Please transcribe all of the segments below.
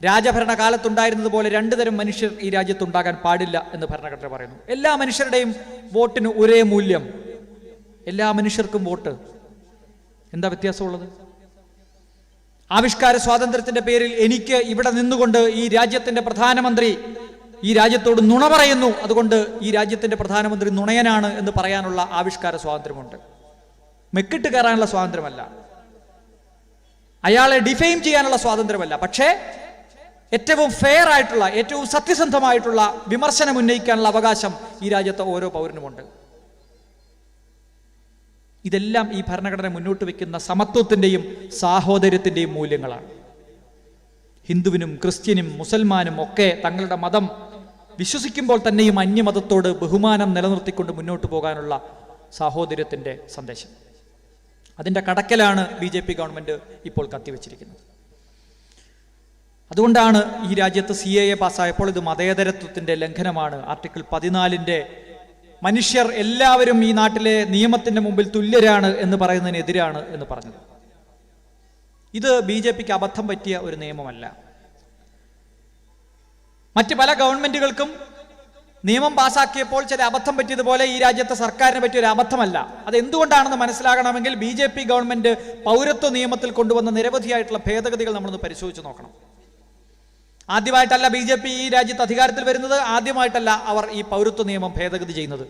രാജഭരണകാലത്തുണ്ടായിരുന്നത് പോലെ രണ്ടു തരം മനുഷ്യർ ഈ രാജ്യത്തുണ്ടാകാൻ പാടില്ല എന്ന് ഭരണഘടന പറയുന്നു. എല്ലാ മനുഷ്യരുടെയും വോട്ടിന് ഒരേ മൂല്യം, എല്ലാ മനുഷ്യർക്കും വോട്ട്. എന്താ വ്യത്യാസമുള്ളത്? ആവിഷ്കാര സ്വാതന്ത്ര്യത്തിന്റെ പേരിൽ എനിക്ക് ഇവിടെ നിന്നുകൊണ്ട് ഈ രാജ്യത്തിന്റെ പ്രധാനമന്ത്രി ഈ രാജ്യത്തോട് നുണ പറയുന്നു, അതുകൊണ്ട് ഈ രാജ്യത്തിന്റെ പ്രധാനമന്ത്രി നുണയനാണ് എന്ന് പറയാനുള്ള ആവിഷ്കാര സ്വാതന്ത്ര്യമുണ്ട്. മെക്കിട്ട് കയറാനുള്ള സ്വാതന്ത്ര്യമല്ല, അയാളെ ഡിഫെയിം ചെയ്യാനുള്ള സ്വാതന്ത്ര്യമല്ല. പക്ഷേ ഏറ്റവും ഫെയർ ആയിട്ടുള്ള, ഏറ്റവും സത്യസന്ധമായിട്ടുള്ള വിമർശനം ഉന്നയിക്കാനുള്ള അവകാശം ഈ രാജ്യത്തെ ഓരോ പൗരനുമുണ്ട്. ഇതെല്ലാം ഈ ഭരണഘടന മുന്നോട്ട് വയ്ക്കുന്ന സമത്വത്തിന്റെയും സാഹോദര്യത്തിന്റെയും മൂല്യങ്ങളാണ്. ഹിന്ദുവിനും ക്രിസ്ത്യനും മുസൽമാനും ഒക്കെ തങ്ങളുടെ മതം വിശ്വസിക്കുമ്പോൾ തന്നെയും അന്യമതത്തോട് ബഹുമാനം നിലനിർത്തിക്കൊണ്ട് മുന്നോട്ട് പോകാനുള്ള സാഹോദര്യത്തിന്റെ സന്ദേശം. അതിന്റെ കടക്കലാണ് BJP ഗവൺമെന്റ് ഇപ്പോൾ കത്തിവെച്ചിരിക്കുന്നത്. അതുകൊണ്ടാണ് ഈ രാജ്യത്ത് CAA പാസ്സായപ്പോൾ ഇത് മതേതരത്വത്തിന്റെ ലംഘനമാണ്, ആർട്ടിക്കിൾ 14 മനുഷ്യർ എല്ലാവരും ഈ നാട്ടിലെ നിയമത്തിന്റെ മുമ്പിൽ തുല്യരാണ് എന്ന് പറയുന്നതിനെതിരാണ് എന്ന് പറഞ്ഞത്. ഇത് BJPക്ക് അബദ്ധം പറ്റിയ ഒരു നിയമമല്ല. മറ്റ് പല ഗവൺമെന്റുകൾക്കും നിയമം പാസാക്കിയപ്പോൾ ചില അബദ്ധം പറ്റിയതുപോലെ ഈ രാജ്യത്തെ സർക്കാരിനെ പറ്റിയ ഒരു അബദ്ധമല്ല. അത് എന്തുകൊണ്ടാണെന്ന് മനസ്സിലാകണമെങ്കിൽ BJP ഗവൺമെന്റ് പൗരത്വ നിയമത്തിൽ കൊണ്ടുവന്ന നിരവധിയായിട്ടുള്ള ഭേദഗതികൾ നമ്മളൊന്ന് പരിശോധിച്ച് നോക്കണം. ആദ്യമായിട്ടല്ല BJP ഈ രാജ്യത്ത് അധികാരത്തിൽ വരുന്നത്, ആദ്യമായിട്ടല്ല അവർ ഈ പൗരത്വ നിയമം ഭേദഗതി ചെയ്യുന്നത്.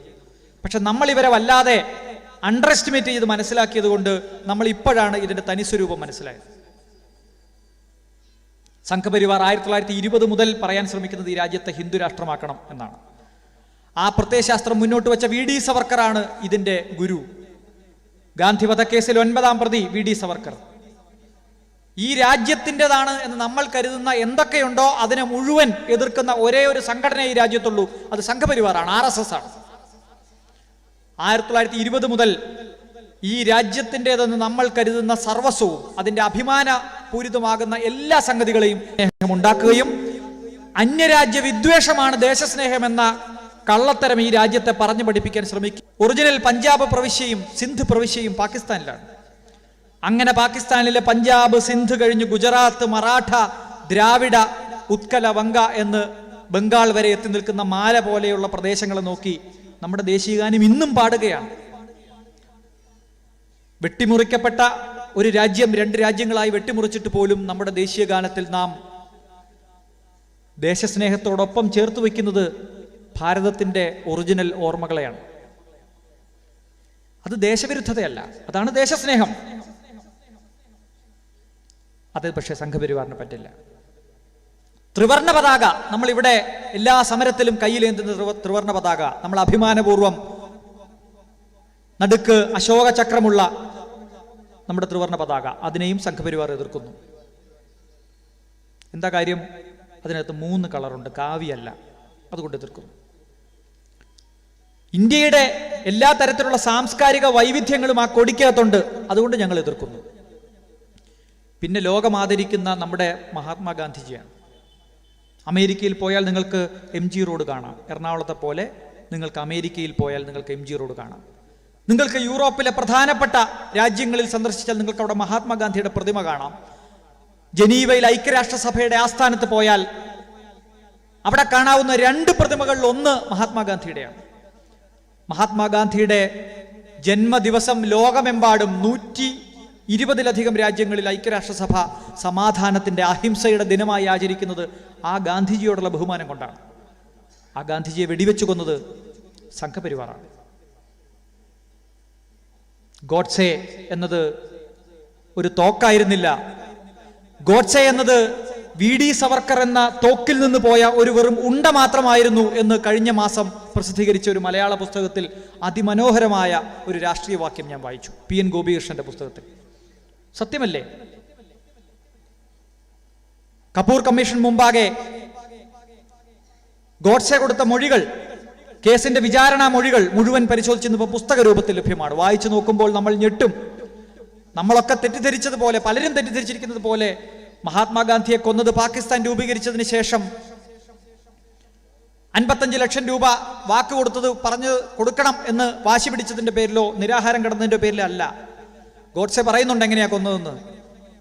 പക്ഷെ നമ്മൾ ഇവരെ വല്ലാതെ അണ്ടർ എസ്റ്റിമേറ്റ് ചെയ്ത് മനസ്സിലാക്കിയത് കൊണ്ട് നമ്മൾ ഇപ്പോഴാണ് ഇതിന്റെ തനിസ്വരൂപം മനസ്സിലായത്. സംഘപരിവാർ 1920 മുതൽ പറയാൻ ശ്രമിക്കുന്നത് ഈ രാജ്യത്തെ ഹിന്ദു രാഷ്ട്രമാക്കണം എന്നാണ്. ആ പ്രത്യയശാസ്ത്രം മുന്നോട്ട് വെച്ച VD സവർക്കറാണ് ഇതിന്റെ ഗുരു. ഗാന്ധി വധക്കേസിൽ 9ാം പ്രതി VD സവർക്കർ. ഈ രാജ്യത്തിൻ്റെതാണ് എന്ന് നമ്മൾ കരുതുന്ന എന്തൊക്കെയുണ്ടോ അതിനെ മുഴുവൻ എതിർക്കുന്ന ഒരേ ഒരു സംഘടന ഈ രാജ്യത്തുള്ളൂ, അത് സംഘപരിവാറാണ്, RSS ആണ്. 1920 മുതൽ ഈ രാജ്യത്തിൻ്റെതെന്ന് നമ്മൾ കരുതുന്ന സർവസ്വവും അതിൻ്റെ അഭിമാനപൂരിതമാകുന്ന എല്ലാ സംഗതികളെയും ഉണ്ടാക്കുകയും അന്യരാജ്യ വിദ്വേഷമാണ് ദേശസ്നേഹം എന്ന കള്ളത്തരം ഈ രാജ്യത്തെ പറഞ്ഞു പഠിപ്പിക്കാൻ ശ്രമിക്കും. ഒറിജിനൽ പഞ്ചാബ് പ്രവിശ്യയും സിന്ധ് പ്രവിശ്യയും പാകിസ്ഥാനിലാണ്. അങ്ങനെ പാകിസ്ഥാനിലെ പഞ്ചാബ്, സിന്ധ് കഴിഞ്ഞ് ഗുജറാത്ത്, മറാഠ, ദ്രാവിഡ, ഉത്കല, വംഗ എന്ന് ബംഗാൾ വരെ എത്തി നിൽക്കുന്ന മാല പോലെയുള്ള പ്രദേശങ്ങളെ നോക്കി നമ്മുടെ ദേശീയഗാനം ഇന്നും പാടുകയാണ്. വെട്ടിമുറിക്കപ്പെട്ട ഒരു രാജ്യം 2 രാജ്യങ്ങളായി വെട്ടിമുറിച്ചിട്ട് പോലും നമ്മുടെ ദേശീയഗാനത്തിൽ നാം ദേശസ്നേഹത്തോടൊപ്പം ചേർത്ത് വയ്ക്കുന്നത് ഭാരതത്തിന്റെ ഒറിജിനൽ ഓർമ്മകളെയാണ്. അത് ദേശവിരുദ്ധതയല്ല, അതാണ് ദേശസ്നേഹം. അത് പക്ഷേ സംഘപരിവാറിന് പറ്റില്ല. ത്രിവർണ പതാക, നമ്മളിവിടെ എല്ലാ സമരത്തിലും കയ്യിലേന്തുന്ന ത്രിവർണ പതാക, നമ്മൾ അഭിമാനപൂർവം നടുക്ക് അശോക ചക്രമുള്ള നമ്മുടെ ത്രിവർണ പതാക, അതിനെയും സംഘപരിവാർ എതിർക്കുന്നു. എന്താ കാര്യം? അതിനകത്ത് 3 കളറുണ്ട്, കാവിയല്ല, അതുകൊണ്ട് എതിർക്കുന്നു. ഇന്ത്യയുടെ എല്ലാ തരത്തിലുള്ള സാംസ്കാരിക വൈവിധ്യങ്ങളും ആ കൊടിക്കകത്തുണ്ട്, അതുകൊണ്ട് ഞങ്ങൾ എതിർക്കുന്നു. പിന്നെ ലോകം ആദരിക്കുന്ന നമ്മുടെ മഹാത്മാഗാന്ധിജിയാണ്. അമേരിക്കയിൽ പോയാൽ നിങ്ങൾക്ക് MG റോഡ് കാണാം, എറണാകുളത്തെ പോലെ നിങ്ങൾക്ക് അമേരിക്കയിൽ പോയാൽ നിങ്ങൾക്ക് MG റോഡ് കാണാം. നിങ്ങൾക്ക് യൂറോപ്പിലെ പ്രധാനപ്പെട്ട രാജ്യങ്ങളിൽ സന്ദർശിച്ചാൽ നിങ്ങൾക്ക് അവിടെ മഹാത്മാഗാന്ധിയുടെ പ്രതിമ കാണാം. ജനീവയിൽ ഐക്യരാഷ്ട്രസഭയുടെ ആസ്ഥാനത്ത് പോയാൽ അവിടെ കാണാവുന്ന 2 പ്രതിമകളിൽ ഒന്ന് മഹാത്മാഗാന്ധിയുടെയാണ്. മഹാത്മാഗാന്ധിയുടെ ജന്മദിവസം ലോകമെമ്പാടും 120-ലധികം രാജ്യങ്ങളിൽ ഐക്യരാഷ്ട്രസഭ സമാധാനത്തിന്റെ, അഹിംസയുടെ ദിനമായി ആചരിക്കുന്നത് ആ ഗാന്ധിജിയോടുള്ള ബഹുമാനം കൊണ്ടാണ്. ആ ഗാന്ധിജിയെ വെടിവെച്ചു കൊന്നത് സംഘപരിവാറാണ്. ഗോഡ്സെ എന്നത് ഒരു തോക്കായിരുന്നില്ല. ഗോഡ്സെ എന്നത് VD സവർക്കർ എന്ന തോക്കിൽ നിന്ന് പോയ ഒരു വെറും ഉണ്ട മാത്രമായിരുന്നു എന്ന് കഴിഞ്ഞ മാസം പ്രസിദ്ധീകരിച്ച ഒരു മലയാള പുസ്തകത്തിൽ അതിമനോഹരമായ ഒരു രാഷ്ട്രീയ വാക്യം ഞാൻ വായിച്ചു, PN ഗോപികൃഷ്ണന്റെ പുസ്തകത്തിൽ. സത്യമല്ലേ? കപൂർ കമ്മീഷൻ മുമ്പാകെ ഗോഡ്സെ കൊടുത്ത മൊഴികൾ, കേസിന്റെ വിചാരണ മൊഴികൾ മുഴുവൻ പരിശോധിച്ചിരുന്നപ്പോൾ പുസ്തക രൂപത്തിൽ ലഭ്യമാണ്. വായിച്ചു നോക്കുമ്പോൾ നമ്മൾ ഞെട്ടും. നമ്മളൊക്കെ തെറ്റിദ്ധരിച്ചതുപോലെ, പലരും തെറ്റിദ്ധരിച്ചിരിക്കുന്നത് പോലെ, മഹാത്മാഗാന്ധിയെ കൊന്നത് പാകിസ്ഥാൻ രൂപീകരിച്ചതിന് ശേഷം 55 ലക്ഷം രൂപ വാക്ക് കൊടുത്തത് പറഞ്ഞു കൊടുക്കണം എന്ന് വാശി പിടിച്ചതിന്റെ പേരിലോ നിരാഹാരം കിടന്നതിന്റെ പേരിലോ അല്ല. ഗോഡ്സെ പറയുന്നുണ്ട് എങ്ങനെയാ കൊന്നതെന്ന്.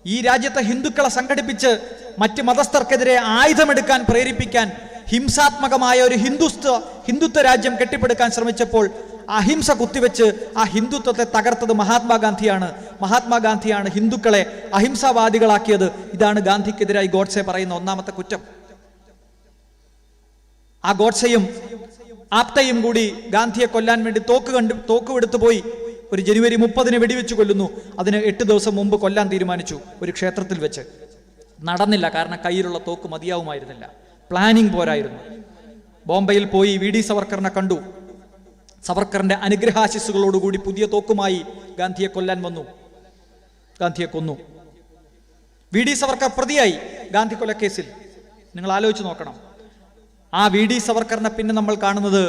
ഈ രാജ്യത്തെ ഹിന്ദുക്കളെ സംഘടിപ്പിച്ച് മറ്റ് മതസ്ഥർക്കെതിരെ ആയുധമെടുക്കാൻ പ്രേരിപ്പിക്കാൻ ഹിംസാത്മകമായ ഒരു ഹിന്ദുത്വ രാജ്യം കെട്ടിപ്പടുക്കാൻ ശ്രമിച്ചപ്പോൾ അഹിംസ കുത്തിവെച്ച് ആ ഹിന്ദുത്വത്തെ തകർത്തത് മഹാത്മാഗാന്ധിയാണ് ഹിന്ദുക്കളെ അഹിംസാവാദികളാക്കിയത്. ഇതാണ് ഗാന്ധിക്കെതിരായി ഗോഡ്സെ പറയുന്ന ഒന്നാമത്തെ കുറ്റം. ആ ഗോഡ്സെയും ആപ്തയും കൂടി ഗാന്ധിയെ കൊല്ലാൻ വേണ്ടി തോക്കുവെടുത്തു പോയി. ഒരു ജനുവരി 30 വെടിവെച്ച് കൊല്ലുന്നു. അതിന് 8 ദിവസം മുമ്പ് കൊല്ലാൻ തീരുമാനിച്ചു ഒരു ക്ഷേത്രത്തിൽ വെച്ച്. നടന്നില്ല, കാരണം കയ്യിലുള്ള തോക്ക് മതിയാവുമായിരുന്നില്ല, പ്ലാനിങ് പോരായിരുന്നു. ബോംബെയിൽ പോയി വി ഡി സവർക്കറിനെ കണ്ടു. സവർക്കറിന്റെ അനുഗ്രഹാശിസ്സുകളോടുകൂടി പുതിയ തോക്കുമായി ഗാന്ധിയെ കൊല്ലാൻ വന്നു. ഗാന്ധിയെ കൊന്നു. വി ഡി സവർക്കർ പ്രതിയായി ഗാന്ധി കൊലക്കേസിൽ. നിങ്ങൾ ആലോചിച്ച് നോക്കണം. ആ വി ഡി സവർക്കറിനെ പിന്നെ നമ്മൾ കാണുന്നത്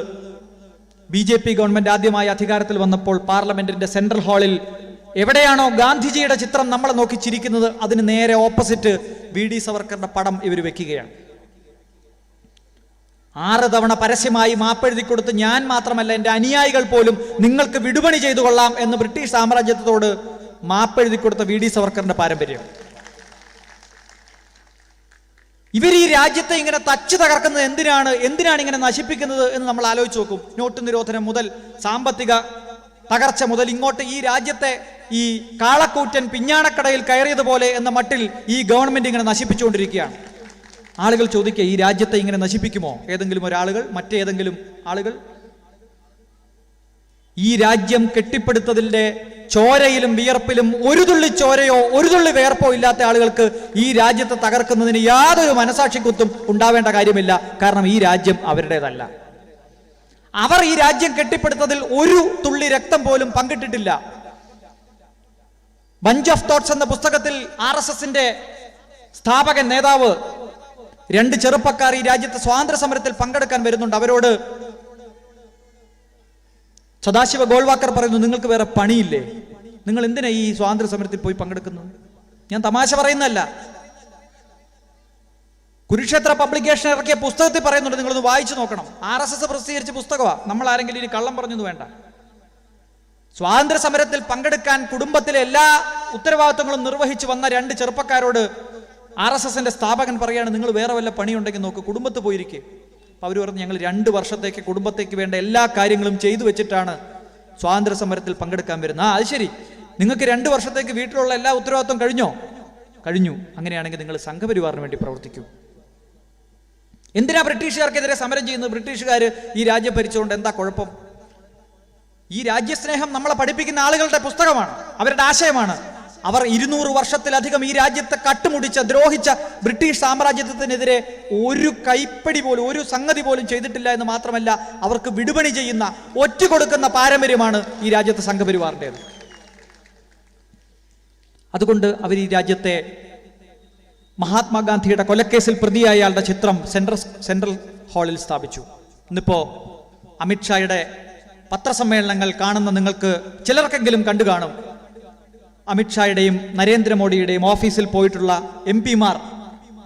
BJP ഗവൺമെന്റ് ആദ്യമായി അധികാരത്തിൽ വന്നപ്പോൾ പാർലമെന്റിന്റെ സെൻട്രൽ ഹാളിൽ എവിടെയാണോ ഗാന്ധിജിയുടെ ചിത്രം നമ്മളെ നോക്കി ചിരിക്കുന്നത് അതിന് നേരെ ഓപ്പോസിറ്റ് വി ഡി സവർക്കറിന്റെ പടം ഇവർ വെക്കുകയാണ്. 6 തവണ പരസ്യമായി മാപ്പെഴുതി കൊടുത്ത് ഞാൻ മാത്രമല്ല എൻ്റെ അനുയായികൾ പോലും നിങ്ങൾക്ക് വിടുപണി ചെയ്തു കൊള്ളാം എന്ന് ബ്രിട്ടീഷ് സാമ്രാജ്യത്തോട് മാപ്പെഴുതി കൊടുത്ത വി ഡി സവർക്കറിന്റെ പാരമ്പര്യം. ഇവർ ഈ രാജ്യത്തെ ഇങ്ങനെ തച്ചു തകർക്കുന്നത് എന്തിനാണ് ഇങ്ങനെ നശിപ്പിക്കുന്നത് എന്ന് നമ്മൾ ആലോചിച്ച് നോക്കും. നോട്ട് നിരോധനം മുതൽ സാമ്പത്തിക തകർച്ച മുതൽ ഇങ്ങോട്ട് ഈ രാജ്യത്തെ ഈ കാളക്കൂറ്റൻ പിഞ്ഞാണക്കടയിൽ കയറിയതുപോലെ എന്ന മട്ടിൽ ഈ ഗവൺമെന്റ് ഇങ്ങനെ നശിപ്പിച്ചുകൊണ്ടിരിക്കുകയാണ്. ആളുകൾ ചോദിക്കുക, ഈ രാജ്യത്തെ ഇങ്ങനെ നശിപ്പിക്കുമോ ഏതെങ്കിലും ഒരാളുകൾ, മറ്റേതെങ്കിലും ആളുകൾ? ഈ രാജ്യം കെട്ടിപ്പടുത്തതിന്റെ ചോരയിലും വിയർപ്പിലും ഒരു തുള്ളി ചോരയോ ഒരു തുള്ളി വിയർപ്പോ ഇല്ലാത്ത ആളുകൾക്ക് ഈ രാജ്യത്തെ തകർക്കുന്നതിന് യാതൊരു മനസാക്ഷിക്കുത്തും ഉണ്ടാവേണ്ട കാര്യമില്ല. കാരണം ഈ രാജ്യം അവരുടേതല്ല. അവർ ഈ രാജ്യം കെട്ടിപ്പടുത്തതിൽ ഒരു തുള്ളി രക്തം പോലും പങ്കിട്ടിട്ടില്ല. ബഞ്ച് ഓഫ് തോട്ട്സ് എന്ന പുസ്തകത്തിൽ RSSന്റെ സ്ഥാപകൻ നേതാവ് 2 ചെറുപ്പക്കാർ ഈ രാജ്യത്തെ സ്വാതന്ത്ര്യ സമരത്തിൽ പങ്കെടുക്കാൻ വരുന്നുണ്ട്. അവരോട് സദാശിവ ഗോൾവാക്കർ പറയുന്നു, നിങ്ങൾക്ക് വേറെ പണിയില്ലേ? നിങ്ങൾ എന്തിനാ ഈ സ്വാതന്ത്ര്യ സമരത്തിൽ പോയി പങ്കെടുക്കുന്നത്? ഞാൻ തമാശ പറയുന്നതല്ല. കുരുക്ഷേത്ര പബ്ലിക്കേഷൻ ഇറക്കിയ പുസ്തകത്തിൽ പറയുന്നുണ്ട്, നിങ്ങളൊന്ന് വായിച്ചു നോക്കണം. RSS പ്രസിദ്ധീകരിച്ച പുസ്തകമാണ്. നമ്മൾ ആരെങ്കിലും ഇനി കള്ളം പറഞ്ഞത് വേണ്ട. സ്വാതന്ത്ര്യ സമരത്തിൽ പങ്കെടുക്കാൻ കുടുംബത്തിലെ എല്ലാ ഉത്തരവാദിത്വങ്ങളും നിർവഹിച്ചു വന്ന 2 ചെറുപ്പക്കാരോട് RSSന്റെ സ്ഥാപകൻ പറയാണ്, നിങ്ങൾ വേറെ വല്ല പണിയുണ്ടെങ്കിൽ നോക്ക്, കുടുംബത്ത് പോയിരിക്കെ. അപ്പോൾ അവർ പറഞ്ഞു, ഞങ്ങൾ 2 വർഷത്തേക്ക് കുടുംബത്തേക്ക് വേണ്ട എല്ലാ കാര്യങ്ങളും ചെയ്തു വെച്ചിട്ടാണ് സ്വാതന്ത്ര്യ സമരത്തിൽ പങ്കെടുക്കാൻ വരുന്നത്. അത് ശരി, നിങ്ങൾക്ക് 2 വർഷത്തേക്ക് വീട്ടിലുള്ള എല്ലാ ഉത്തരവാദിത്വം കഴിഞ്ഞു. അങ്ങനെയാണെങ്കിൽ നിങ്ങൾ സംഘപരിവാറിന് വേണ്ടി പ്രവർത്തിക്കൂ. എന്തിനാ ബ്രിട്ടീഷുകാർക്കെതിരെ സമരം ചെയ്യുന്നത്? ബ്രിട്ടീഷുകാർ ഈ രാജ്യം ഭരിച്ചുകൊണ്ട് എന്താ കുഴപ്പം? ഈ രാജ്യസ്നേഹം നമ്മളെ പഠിപ്പിക്കുന്ന ആളുകളുടെ പുസ്തകമാണ്, അവരുടെ ആശയമാണ്. അവർ 200 വർഷത്തിലധികം ഈ രാജ്യത്തെ കട്ടുമുടിച്ച ദ്രോഹിച്ച ബ്രിട്ടീഷ് സാമ്രാജ്യത്തിനെതിരെ ഒരു കൈപ്പടി പോലും ഒരു സംഗതി പോലും ചെയ്തിട്ടില്ല എന്ന് മാത്രമല്ല, അവർക്ക് വിടുപണി ചെയ്യുന്ന ഒറ്റുകൊടുക്കുന്ന പാരമ്പര്യമാണ് ഈ രാജ്യത്തെ സംഘപരിവാറിൻ്റെത്. അതുകൊണ്ട് അവർ ഈ രാജ്യത്തെ മഹാത്മാഗാന്ധിയുടെ കൊലക്കേസിൽ പ്രതിയായ ആളുടെ ചിത്രം സെൻട്രൽ ഹാളിൽ സ്ഥാപിച്ചു. ഇന്നിപ്പോ അമിത്ഷായുടെ പത്രസമ്മേളനങ്ങൾ കാണുന്ന നിങ്ങൾക്ക് ചിലർക്കെങ്കിലും കണ്ടു കാണും. അമിത്ഷായുടെയും നരേന്ദ്രമോദിയുടെയും ഓഫീസിൽ പോയിട്ടുള്ള MP-മാർ